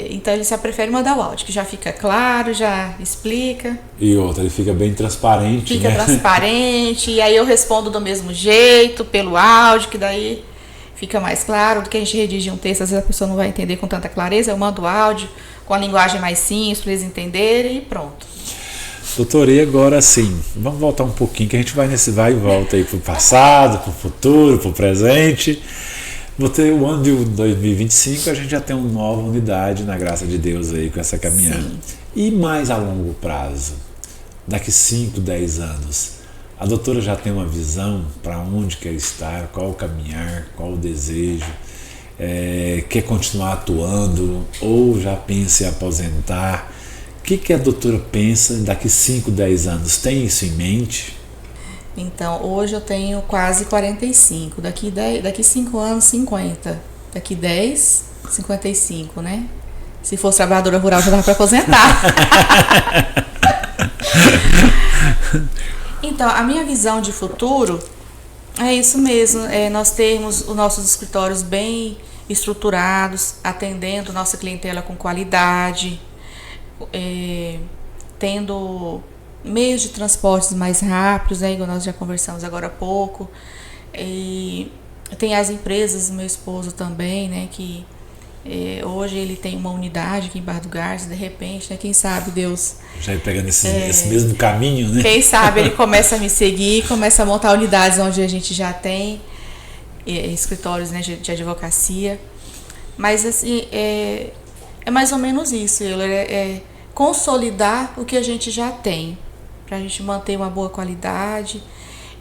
Então eles já preferem mandar o áudio, que já fica claro, já explica. E outra, ele fica bem transparente. Fica transparente, e aí eu respondo do mesmo jeito, pelo áudio, que daí fica mais claro do que a gente redigir um texto. Às vezes a pessoa não vai entender com tanta clareza, eu mando o áudio com a linguagem mais simples, para eles entenderem e pronto. Doutora, e agora sim, vamos voltar um pouquinho, que a gente vai nesse vai e volta aí pro passado, pro futuro, pro presente. O ano de 2025 a gente já tem uma nova unidade, na graça de Deus, aí com essa caminhada. Sim. E mais a longo prazo, daqui 5, 10 anos, a doutora já tem uma visão para onde quer estar, qual o caminhar, qual o desejo, quer continuar atuando ou já pensa em aposentar? O que a doutora pensa daqui 5, 10 anos? Tem isso em mente? Então, hoje eu tenho quase 45, daqui 5 anos, 50, daqui 10, 55, né? Se fosse trabalhadora rural, já dava para aposentar. Então, a minha visão de futuro é isso mesmo, nós termos os nossos escritórios bem estruturados, atendendo nossa clientela com qualidade, tendo meios de transportes mais rápidos, né, igual nós já conversamos agora há pouco. E tem as empresas, meu esposo também, né, que hoje ele tem uma unidade aqui em Barra do Garças, de repente, né, quem sabe Deus... Já ir pegando esse mesmo caminho, né? Quem sabe ele começa a me seguir, começa a montar unidades onde a gente já tem escritórios, né, de advocacia. Mas assim, é mais ou menos isso, consolidar o que a gente já tem, para a gente manter uma boa qualidade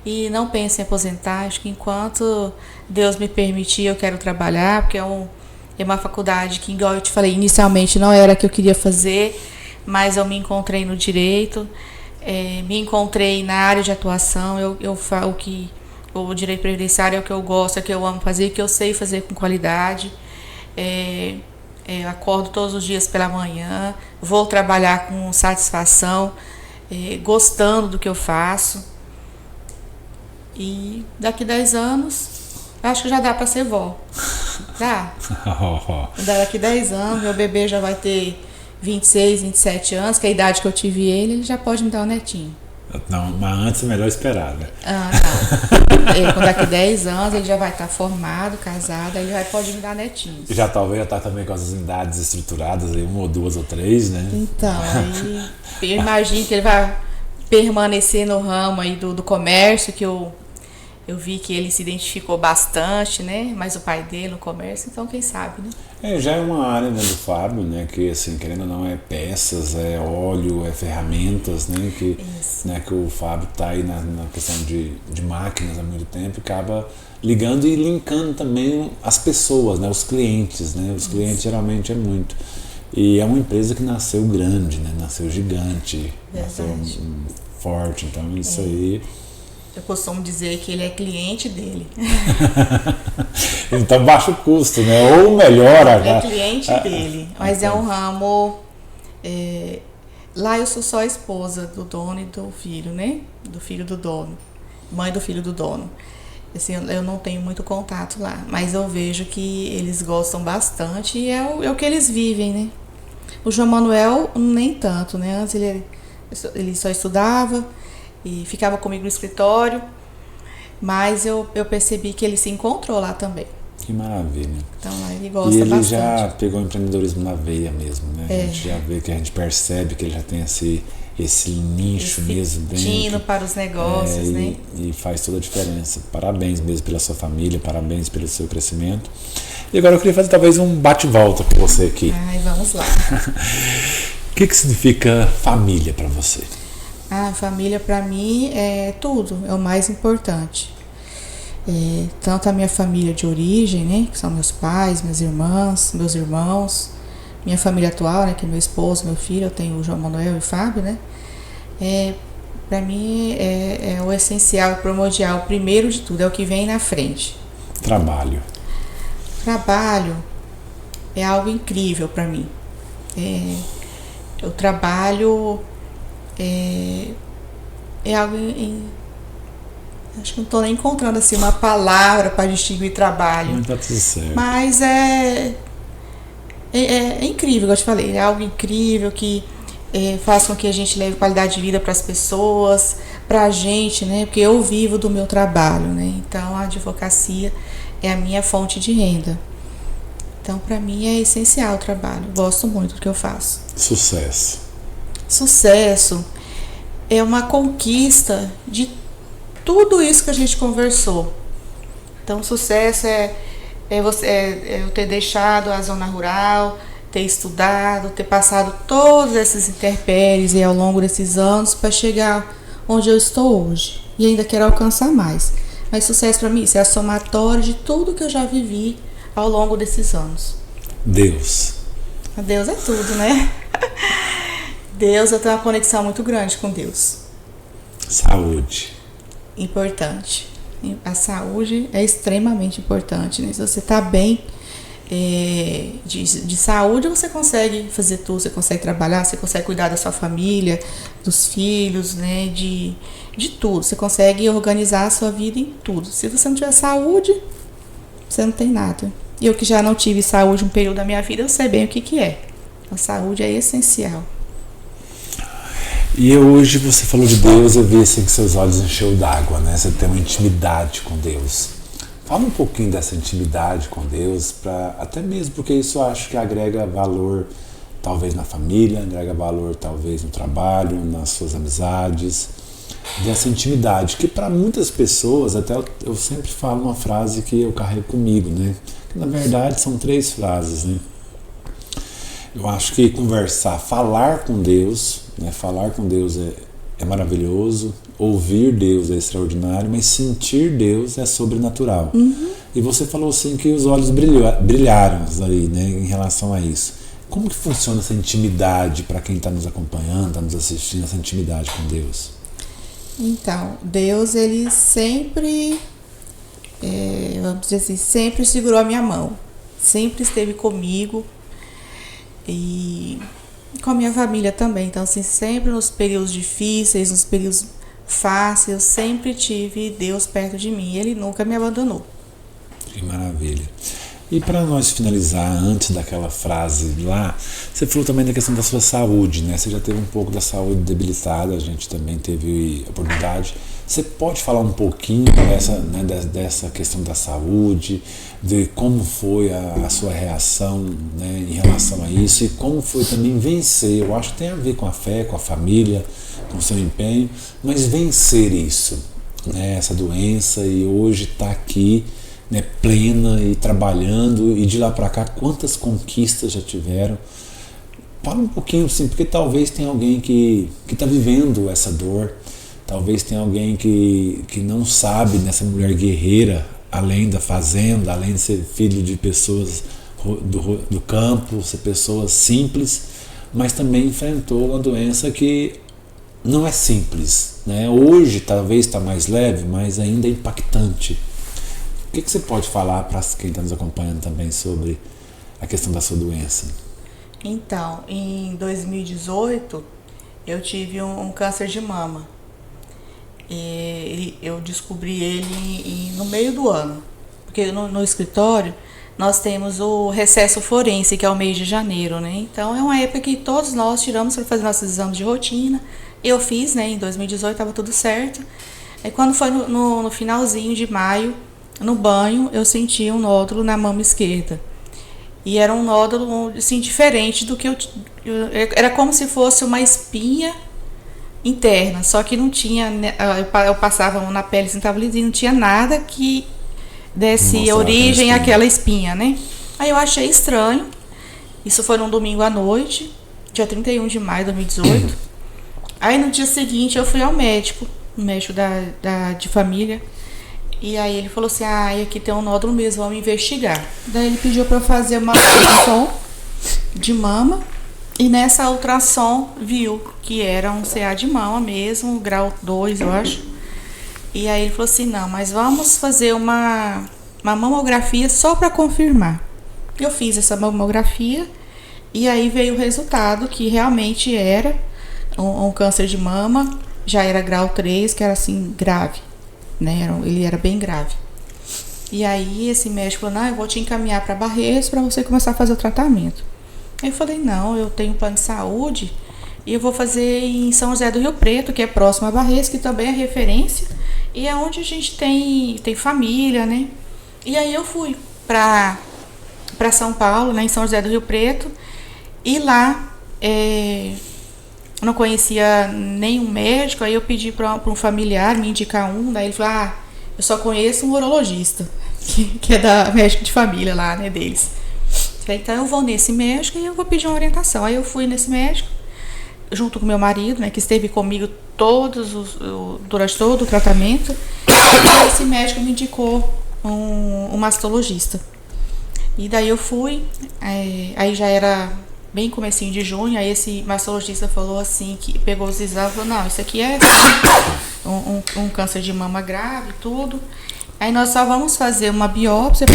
e não pense em aposentar. Acho que enquanto Deus me permitir, eu quero trabalhar, porque é uma faculdade que, igual eu te falei, inicialmente não era a que eu queria fazer, mas eu me encontrei no direito, me encontrei na área de atuação. Eu falo que o direito previdenciário é o que eu gosto, é o que eu amo fazer, que eu sei fazer com qualidade. Acordo todos os dias pela manhã, vou trabalhar com satisfação, gostando do que eu faço. E daqui 10 anos, acho que já dá para ser vó. Dá. Daqui 10 anos, meu bebê já vai ter 26, 27 anos, que é a idade que eu tive ele já pode me dar um netinho. Não, mas antes é melhor esperar, né? Com daqui 10 anos ele já vai estar formado, casado, aí ele pode me dar netinhos. Já talvez já tá também com as unidades estruturadas, aí 1 ou 2 ou 3, né? Então, aí eu imagino que ele vai permanecer no ramo aí do comércio, que eu vi que ele se identificou bastante, né? Mas o pai dele no comércio, então quem sabe, né? Já é uma área, né, do Fábio, né? Que, assim, querendo ou não, é peças, é óleo, é ferramentas, né? Que o Fábio tá aí na questão de máquinas há muito tempo e acaba ligando e linkando também as pessoas, né? Os clientes, né? Os clientes geralmente é muito. E é uma empresa que nasceu grande, né? Nasceu gigante, nasceu forte, então isso aí... Eu costumo dizer que ele é cliente dele. Então baixa o custo, né? Ou melhora. É cliente dele. Mas é um ramo... lá eu sou só a esposa do dono e do filho, né? Do filho do dono. Mãe do filho do dono. Assim, eu não tenho muito contato lá. Mas eu vejo que eles gostam bastante e é o que eles vivem, né? O João Manuel nem tanto, né? Antes ele só estudava e ficava comigo no escritório, mas eu percebi que ele se encontrou lá também. Que maravilha. Então lá ele gosta bastante. E ele bastante. já pegou o empreendedorismo na veia mesmo, né? A gente já vê que a gente percebe que ele já tem esse nicho mesmo. Destino para os negócios, né? E faz toda a diferença. Parabéns mesmo pela sua família, parabéns pelo seu crescimento. E agora eu queria fazer talvez um bate-volta com você aqui. Vamos lá. O que significa família para você? Família para mim é tudo, é o mais importante. Tanto a minha família de origem, né, que são meus pais, minhas irmãs, meus irmãos, minha família atual, né, que é meu esposo, meu filho, eu tenho o João Manuel e o Fábio, né. Para mim é o essencial, o primordial, o primeiro de tudo, é o que vem na frente. Trabalho. é algo incrível para mim. O trabalho é algo acho que não estou nem encontrando assim uma palavra para distinguir trabalho. Não tá tudo certo. Mas é incrível, como eu te falei, é algo incrível que faz com que a gente leve qualidade de vida para as pessoas, para a gente, né? Porque eu vivo do meu trabalho, né? Então a advocacia é a minha fonte de renda. Então para mim é essencial o trabalho. Gosto muito do que eu faço. Sucesso. Sucesso é uma conquista de tudo isso que a gente conversou. Então sucesso é eu ter deixado a zona rural, ter estudado, ter passado todos esses intempéries e ao longo desses anos para chegar onde eu estou hoje. E ainda quero alcançar mais. Mas sucesso para mim, isso é a somatória de tudo que eu já vivi ao longo desses anos. Deus. Deus é tudo, né? Deus, eu tenho uma conexão muito grande com Deus. Saúde. Importante. A saúde é extremamente importante, né? Se você está bem de saúde, você consegue fazer tudo, você consegue trabalhar, você consegue cuidar da sua família, dos filhos, né? De tudo. Você consegue organizar a sua vida em tudo. Se você não tiver saúde, você não tem nada. Eu que já não tive saúde um período da minha vida, eu sei bem o que é. A saúde é essencial. E hoje você falou de Deus, eu vi assim que seus olhos encheu d'água, né? Você tem uma intimidade com Deus. Fala um pouquinho dessa intimidade com Deus, até mesmo porque isso eu acho que agrega valor talvez na família, agrega valor talvez no trabalho, nas suas amizades, dessa intimidade, que para muitas pessoas, até eu sempre falo uma frase que eu carrego comigo, né? Que na verdade são 3 frases, né? Eu acho que falar com Deus, né? Falar com Deus é maravilhoso, ouvir Deus é extraordinário, mas sentir Deus é sobrenatural. E você falou assim que os olhos brilharam aí, né, em relação a isso. Como que funciona essa intimidade para quem está nos acompanhando, está nos assistindo, essa intimidade com Deus? Então, Deus, ele sempre, vamos dizer assim, sempre segurou a minha mão, sempre esteve comigo e com a minha família também. Então, assim, sempre nos períodos difíceis, nos períodos fáceis, eu sempre tive Deus perto de mim. Ele nunca me abandonou. Que maravilha. E para nós finalizar, antes daquela frase lá, você falou também da questão da sua saúde, né? Você já teve um pouco da saúde debilitada, a gente também teve a oportunidade. Você pode falar um pouquinho dessa questão da saúde, de como foi a sua reação, né, em relação a isso e como foi também vencer? Eu acho que tem a ver com a fé, com a família, com o seu empenho, mas vencer isso, né, essa doença, e hoje está aqui, né, plena e trabalhando, e de lá para cá quantas conquistas já tiveram. Fala um pouquinho assim, porque talvez tenha alguém que está vivendo essa dor, talvez tenha alguém que não sabe, nessa mulher guerreira, além da fazenda, além de ser filho de pessoas do campo, ser pessoas simples, mas também enfrentou uma doença que não é simples, né? Hoje talvez está mais leve, mas ainda é impactante. O que você pode falar para quem está nos acompanhando também sobre a questão da sua doença? Então, em 2018, eu tive um câncer de mama. Eu descobri ele no meio do ano, porque no escritório nós temos o recesso forense, que é o mês de janeiro, né? Então é uma época que todos nós tiramos para fazer nossos exames de rotina. Eu fiz, né? Em 2018 estava tudo certo. Aí quando foi no finalzinho de maio, no banho, eu senti um nódulo na mama esquerda. E era um nódulo assim, diferente do que era como se fosse uma espinha interna, só que não tinha, eu passava na pele, assim, tava lisinho, não tinha nada que desse origem àquela espinha, né? Aí eu achei estranho. Isso foi num domingo à noite, dia 31 de maio de 2018. Aí no dia seguinte eu fui ao médico, um médico de família, e aí ele falou assim: aqui tem um nódulo mesmo, vamos investigar. Daí ele pediu para eu fazer uma ultrassom de mama. E nessa ultrassom viu que era um CA de mama mesmo, grau 2, eu acho. E aí ele falou assim: não, mas vamos fazer uma mamografia só para confirmar. Eu fiz essa mamografia e aí veio o resultado que realmente era um câncer de mama, já era grau 3, que era assim, grave, né? Ele era bem grave. E aí esse médico falou, não, eu vou te encaminhar para Barreiros para você começar a fazer o tratamento. Aí eu falei, não, eu tenho plano de saúde e eu vou fazer em São José do Rio Preto, que é próximo a Barreiros, que também é referência, e é onde a gente tem família, né? E aí eu fui para São Paulo, né, em São José do Rio Preto, e lá eu não conhecia nenhum médico, aí eu pedi para um familiar me indicar um, daí ele falou, eu só conheço um urologista, que é da médico de família lá, né, deles. Falei, então eu vou nesse médico e eu vou pedir uma orientação. Aí eu fui nesse médico, junto com meu marido, né, que esteve comigo durante todo o tratamento, e esse médico me indicou um mastologista. E daí eu fui, aí já era bem comecinho de junho, aí esse mastologista falou assim, que pegou os exames e falou, não, isso aqui é um câncer de mama grave e tudo. Aí nós só vamos fazer uma biópsia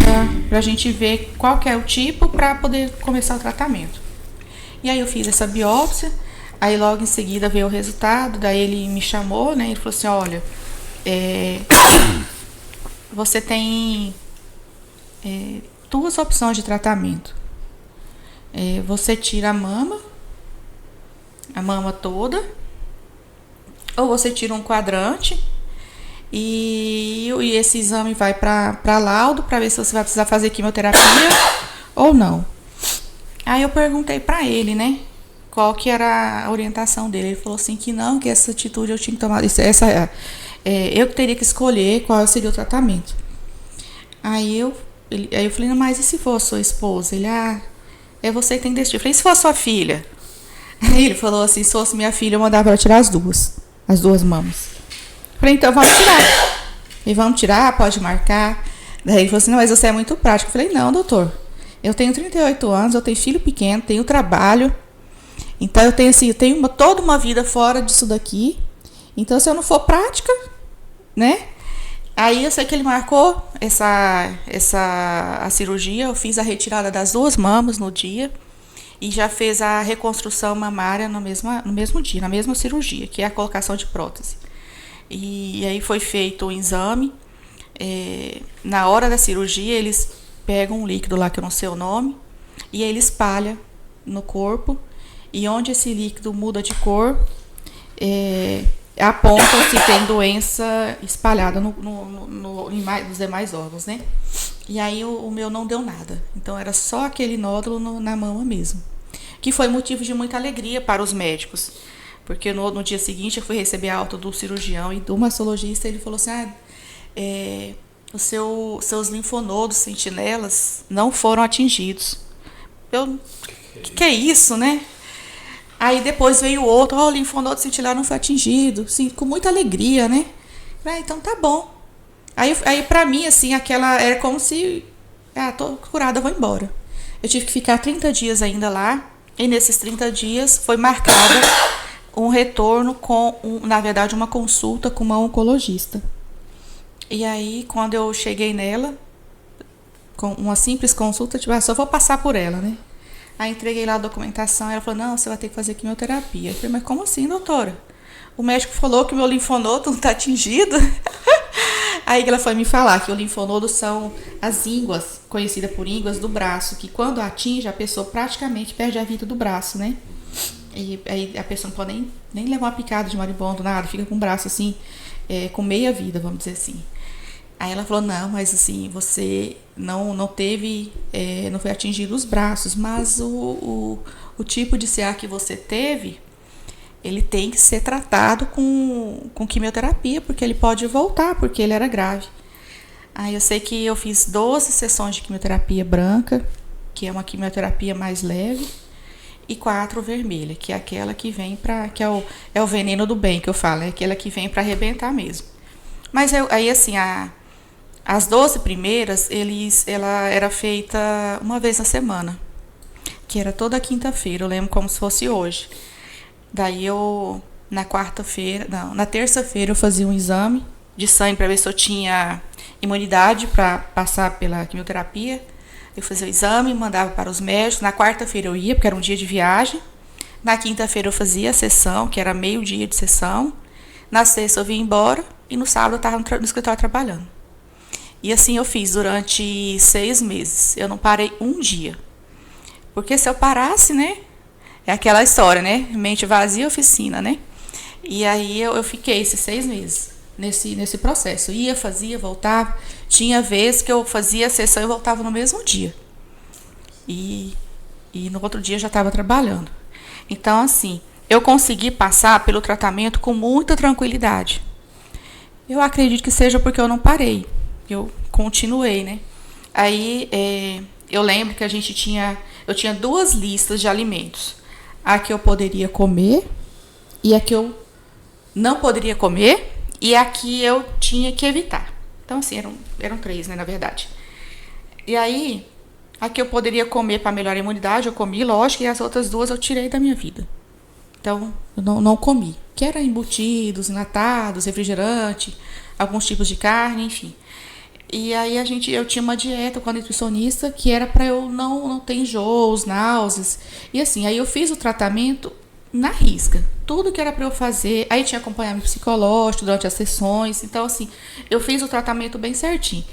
pra gente ver qual que é o tipo para poder começar o tratamento. E aí eu fiz essa biópsia, aí logo em seguida veio o resultado, daí ele me chamou, né, ele falou assim, olha, você tem duas opções de tratamento. Você tira a mama toda, ou você tira um quadrante e esse exame vai para laudo para ver se você vai precisar fazer quimioterapia ou não. Aí eu perguntei para ele, né, qual que era a orientação dele. Ele falou assim que não, que essa atitude eu tinha que tomar, eu que teria que escolher qual seria o tratamento. Aí eu falei, não, mas e se for sua esposa? Ele, é você que tem que decidir. Eu falei, e se for sua filha? Aí ele falou assim, se fosse minha filha, eu mandava ela tirar as duas mamas. Eu falei, então vamos tirar. E vamos tirar, pode marcar. Daí ele falou assim, não, mas você é muito prático. Eu falei, não, doutor, eu tenho 38 anos, eu tenho filho pequeno, tenho trabalho. Então eu tenho assim, toda uma vida fora disso daqui. Então se eu não for prática, né? Aí eu sei que ele marcou a cirurgia, eu fiz a retirada das duas mamas no dia e já fez a reconstrução mamária no mesmo dia, na mesma cirurgia, que é a colocação de prótese. E aí foi feito o exame. Na hora da cirurgia, eles pegam um líquido lá que eu não sei o nome e ele espalha no corpo, e onde esse líquido muda de cor, aponta se tem doença espalhada nos demais órgãos, né? E aí o meu não deu nada. Então era só aquele nódulo na mama mesmo. Que foi motivo de muita alegria para os médicos. Porque no dia seguinte eu fui receber a alta do cirurgião e do mastologista. Ele falou assim, seus linfonodos sentinelas não foram atingidos. Que é isso, né? Aí depois veio outro, o linfonodo sentinelar não foi atingido, assim, com muita alegria, né? Então tá bom. Aí pra mim, assim, era como se, tô curada, vou embora. Eu tive que ficar 30 dias ainda lá, e nesses 30 dias foi marcada um retorno na verdade, uma consulta com uma oncologista. E aí, quando eu cheguei nela, com uma simples consulta, só vou passar por ela, né? Aí entreguei lá a documentação, ela falou, não, você vai ter que fazer quimioterapia. Eu falei, mas como assim, doutora? O médico falou que o meu linfonodo não está atingido. Aí ela foi me falar que o linfonodo são as ínguas, conhecidas por ínguas do braço, que quando atinge, a pessoa praticamente perde a vida do braço, né? E aí a pessoa não pode nem levar uma picada de marimbondo, nada, fica com o braço assim, com meia vida, vamos dizer assim. Aí ela falou, não, mas assim, você não teve, não foi atingido os braços, mas o tipo de CA que você teve, ele tem que ser tratado com quimioterapia, porque ele pode voltar, porque ele era grave. Aí eu sei que eu fiz 12 sessões de quimioterapia branca, que é uma quimioterapia mais leve, e 4 vermelha, que é aquela que vem que é o veneno do bem que eu falo, é aquela que vem para arrebentar mesmo. Mas aí assim, as 12 primeiras, ela era feita uma vez na semana, que era toda quinta-feira, eu lembro como se fosse hoje. Daí na terça-feira eu fazia um exame de sangue para ver se eu tinha imunidade para passar pela quimioterapia. Eu fazia o exame, mandava para os médicos. Na quarta-feira eu ia, porque era um dia de viagem. Na quinta-feira eu fazia a sessão, que era meio-dia de sessão. Na sexta eu vinha embora e no sábado eu estava no escritório trabalhando. E assim eu fiz durante 6 meses. Eu não parei um dia. Porque se eu parasse, né? É aquela história, né? Mente vazia, oficina, né? E aí eu fiquei esses 6 meses nesse processo. Ia, fazia, voltava. Tinha vezes que eu fazia a sessão e voltava no mesmo dia. E no outro dia eu já estava trabalhando. Então, assim, eu consegui passar pelo tratamento com muita tranquilidade. Eu acredito que seja porque eu não parei. Eu continuei, né? Aí, eu lembro que eu tinha 2 listas de alimentos. A que eu poderia comer e a que eu não poderia comer e a que eu tinha que evitar. Então, assim, eram 3, né, na verdade. E aí, a que eu poderia comer para melhorar a imunidade, eu comi, lógico, e as outras 2 eu tirei da minha vida. Então, eu não comi. Que era embutidos, enlatados, refrigerante, alguns tipos de carne, enfim. E aí eu tinha uma dieta com a nutricionista que era para eu não ter enjoos, náuseas. E assim, aí eu fiz o tratamento na risca. Tudo que era para eu fazer. Aí tinha acompanhamento psicológico durante as sessões. Então, assim, eu fiz o tratamento bem certinho.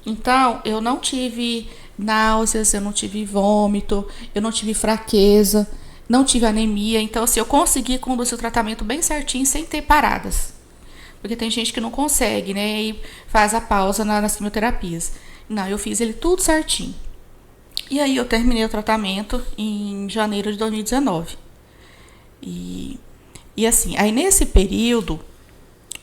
Então, eu não tive náuseas, eu não tive vômito, eu não tive fraqueza, não tive anemia. Então, assim, eu consegui conduzir o tratamento bem certinho, sem ter paradas. Porque tem gente que não consegue, né? E faz a pausa nas quimioterapias. Não, eu fiz ele tudo certinho. E aí eu terminei o tratamento em janeiro de 2019. E assim, aí nesse período,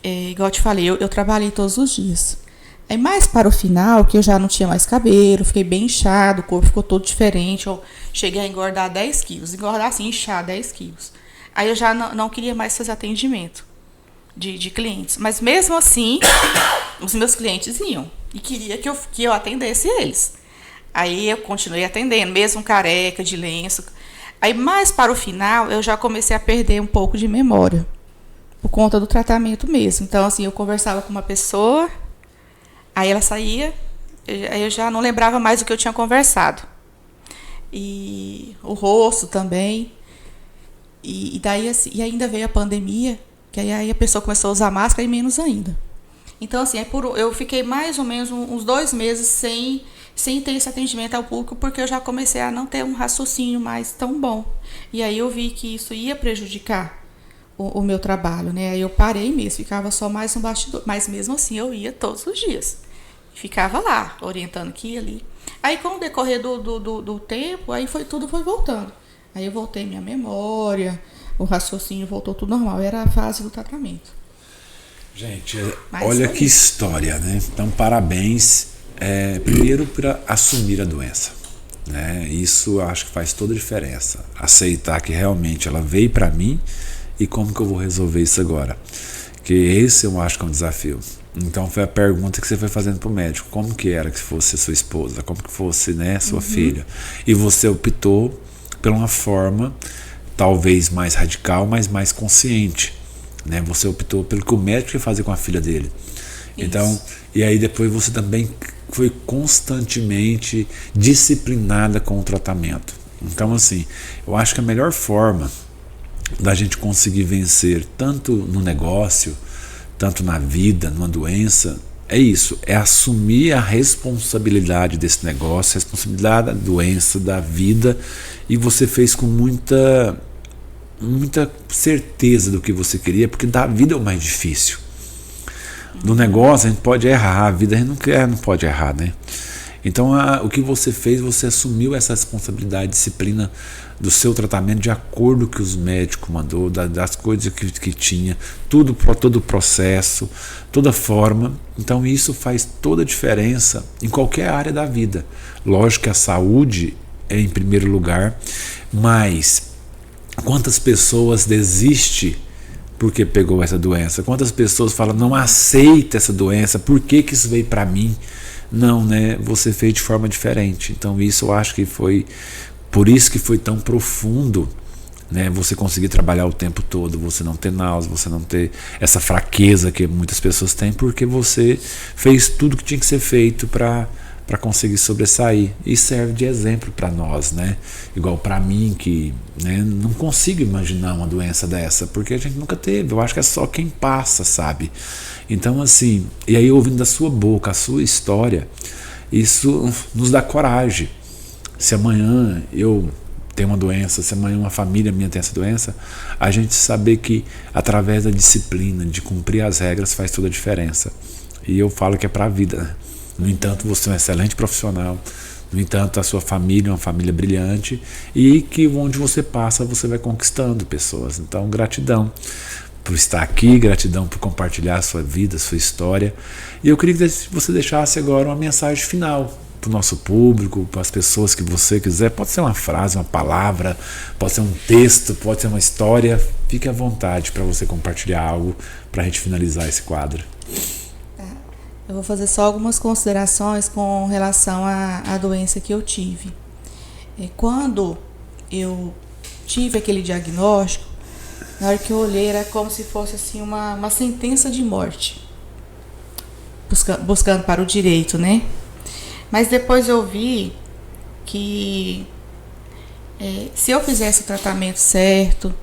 igual eu te falei, eu trabalhei todos os dias. Aí mais para o final, que eu já não tinha mais cabelo, fiquei bem inchado, o corpo ficou todo diferente. Eu cheguei a engordar 10 quilos. Engordar assim, inchar 10 quilos. Aí eu já não queria mais fazer atendimento de clientes. Mas mesmo assim, os meus clientes iam. E queria que eu atendesse eles. Aí eu continuei atendendo, mesmo careca, de lenço. Aí mais para o final, eu já comecei a perder um pouco de memória. Por conta do tratamento mesmo. Então, assim, eu conversava com uma pessoa, aí ela saía, aí eu já não lembrava mais o que eu tinha conversado. E o rosto também. E daí, assim, e ainda veio a pandemia, que aí a pessoa começou a usar máscara e menos ainda. Então, assim, eu fiquei mais ou menos uns 2 meses sem ter esse atendimento ao público, porque eu já comecei a não ter um raciocínio mais tão bom. E aí eu vi que isso ia prejudicar o meu trabalho, né? Aí eu parei mesmo, ficava só mais no bastidor. Mas mesmo assim eu ia todos os dias. Ficava lá, orientando aqui e ali. Aí com o decorrer do tempo, aí tudo foi voltando. Aí eu voltei minha memória, o raciocínio voltou tudo normal. Era a fase do tratamento. Gente, olha que história, né? Então, parabéns, primeiro por assumir a doença, né? Isso eu acho que faz toda a diferença. Aceitar que realmente ela veio para mim e como que eu vou resolver isso agora. Que esse eu acho que é um desafio. Então, foi a pergunta que você foi fazendo pro médico. Como que era que fosse sua esposa? Como que fosse, né, sua filha? E você optou por uma forma talvez mais radical, mas mais consciente, né? Você optou pelo que o médico ia fazer com a filha dele. Isso. Então, e aí depois você também foi constantemente disciplinada com o tratamento. Então, assim, eu acho que a melhor forma da gente conseguir vencer tanto no negócio, tanto na vida, numa doença, é isso, é assumir a responsabilidade desse negócio, a responsabilidade da doença, da vida, e você fez com muita certeza do que você queria, porque da vida é o mais difícil. No negócio a gente pode errar, a vida a gente não pode errar, né? Então o que você fez, você assumiu essa responsabilidade, disciplina do seu tratamento de acordo com o que os médicos mandou, das coisas que tinha, todo o processo, toda forma. Então isso faz toda a diferença em qualquer área da vida. Lógico que a saúde é em primeiro lugar, mas quantas pessoas desistem porque pegou essa doença? Quantas pessoas falam, não aceita essa doença, por que isso veio para mim? Não, né? Você fez de forma diferente. Então isso eu acho que foi por isso que foi tão profundo, né? Você conseguir trabalhar o tempo todo, você não ter náusea, você não ter essa fraqueza que muitas pessoas têm, porque você fez tudo que tinha que ser feito para para conseguir sobressair. E serve de exemplo para nós, né? Igual para mim, que, né, não consigo imaginar uma doença dessa, porque a gente nunca teve. Eu acho que é só quem passa, sabe? Então, assim, e aí ouvindo da sua boca a sua história, isso nos dá coragem. Se amanhã eu tenho uma doença, se amanhã uma família minha tem essa doença, a gente saber que através da disciplina, de cumprir as regras, faz toda a diferença. E eu falo que é para a vida, né? No entanto, você é um excelente profissional. No entanto, a sua família é uma família brilhante e que onde você passa, você vai conquistando pessoas. Então, gratidão por estar aqui, gratidão por compartilhar a sua vida, a sua história. E eu queria que você deixasse agora uma mensagem final para o nosso público, para as pessoas que você quiser. Pode ser uma frase, uma palavra, pode ser um texto, pode ser uma história. Fique à vontade para você compartilhar algo para a gente finalizar esse quadro. Eu vou fazer só algumas considerações com relação à doença que eu tive. Quando eu tive aquele diagnóstico, na hora que eu olhei era como se fosse assim uma sentença de morte, buscando para o direito, né? Mas depois eu vi que se eu fizesse o tratamento certo,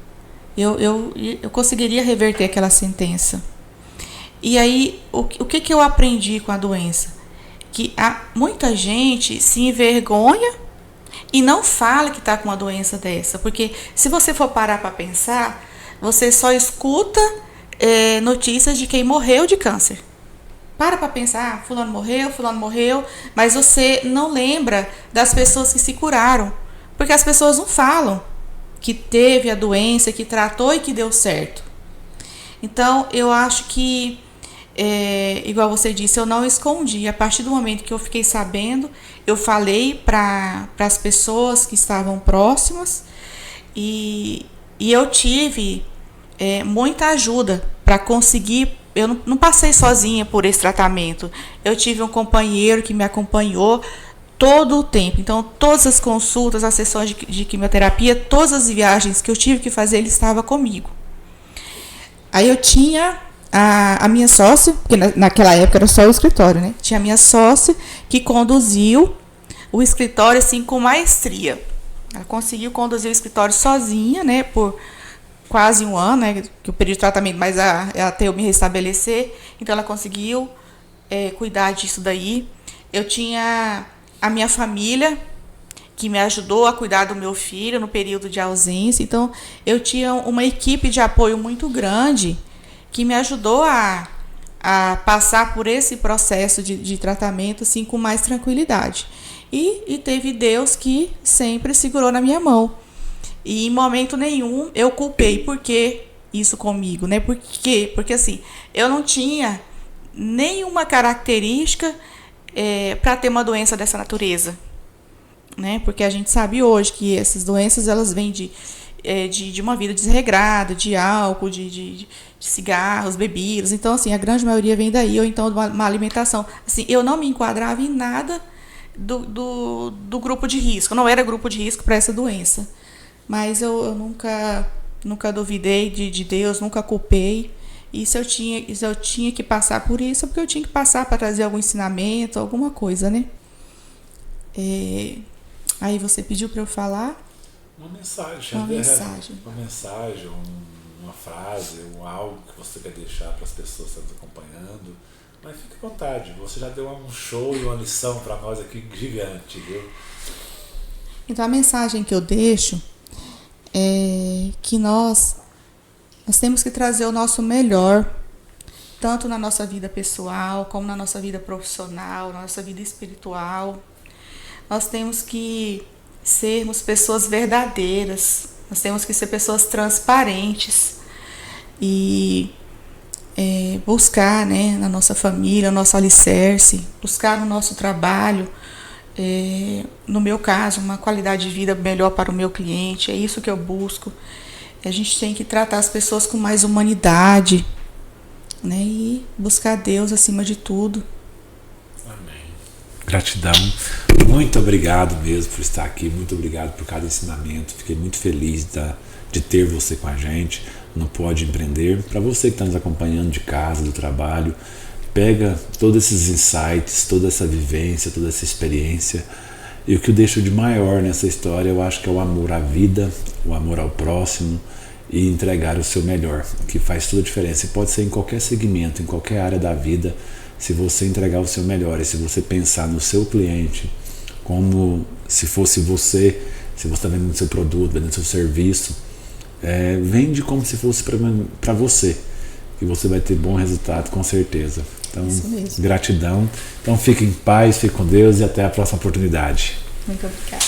eu conseguiria reverter aquela sentença. E aí, o que eu aprendi com a doença? Que muita gente se envergonha e não fala que está com uma doença dessa. Porque se você for parar para pensar, você só escuta notícias de quem morreu de câncer. Para pensar, fulano morreu, mas você não lembra das pessoas que se curaram. Porque as pessoas não falam que teve a doença, que tratou e que deu certo. Então, eu acho que igual você disse, eu não escondi. A partir do momento que eu fiquei sabendo, eu falei para as pessoas que estavam próximas e eu tive muita ajuda para conseguir. Eu não passei sozinha por esse tratamento. Eu tive um companheiro que me acompanhou todo o tempo. Então, todas as consultas, as sessões de quimioterapia, todas as viagens que eu tive que fazer, ele estava comigo. Aí eu tinha a minha sócia, porque naquela época era só o escritório, né? Tinha a minha sócia que conduziu o escritório assim com maestria. Ela conseguiu conduzir o escritório sozinha, né? Por quase um ano, né? Que o período de tratamento, mas até eu me restabelecer. Então ela conseguiu cuidar disso daí. Eu tinha a minha família que me ajudou a cuidar do meu filho no período de ausência. Então eu tinha uma equipe de apoio muito grande que me ajudou a passar por esse processo de tratamento assim, com mais tranquilidade. E teve Deus que sempre segurou na minha mão. E em momento nenhum eu culpei por que isso comigo, né? Por quê? Porque assim, eu não tinha nenhuma característica para ter uma doença dessa natureza, né? Porque a gente sabe hoje que essas doenças elas vêm de uma vida desregrada, de álcool, de cigarros, bebidas. Então, assim, a grande maioria vem daí, ou então de uma alimentação. Assim, eu não me enquadrava em nada do grupo de risco. Eu não era grupo de risco para essa doença. Mas eu nunca duvidei de Deus, nunca culpei. E se eu tinha que passar por isso, é porque eu tinha que passar para trazer algum ensinamento, alguma coisa, né? Aí você pediu para eu falar? Uma mensagem. Uma mensagem, uma frase, algo que você quer deixar para as pessoas que estão acompanhando. Mas fique à vontade, você já deu um show e uma lição para nós aqui gigante, viu? Então a mensagem que eu deixo é que nós temos que trazer o nosso melhor, tanto na nossa vida pessoal, como na nossa vida profissional, na nossa vida espiritual. Nós temos que sermos pessoas verdadeiras, nós temos que ser pessoas transparentes e buscar, né, na nossa família, no nosso alicerce, buscar no nosso trabalho, no meu caso, uma qualidade de vida melhor para o meu cliente. É isso que eu busco. A gente tem que tratar as pessoas com mais humanidade, né, e buscar Deus acima de tudo. Amém. Gratidão. Muito obrigado mesmo por estar aqui, muito obrigado por cada ensinamento. Fiquei muito feliz de ter você com a gente no Pode Empreender. Para você que está nos acompanhando de casa, do trabalho, pega todos esses insights, toda essa vivência, toda essa experiência, e o que eu deixo de maior nessa história, eu acho que é o amor à vida, o amor ao próximo e entregar o seu melhor, que faz toda a diferença. E pode ser em qualquer segmento, em qualquer área da vida, se você entregar o seu melhor e se você pensar no seu cliente como se fosse você, se você está vendendo seu produto, vendendo seu serviço, vende como se fosse para você, e você vai ter bom resultado com certeza. Então, gratidão. Então, fique em paz, fique com Deus e até a próxima oportunidade. Muito obrigada.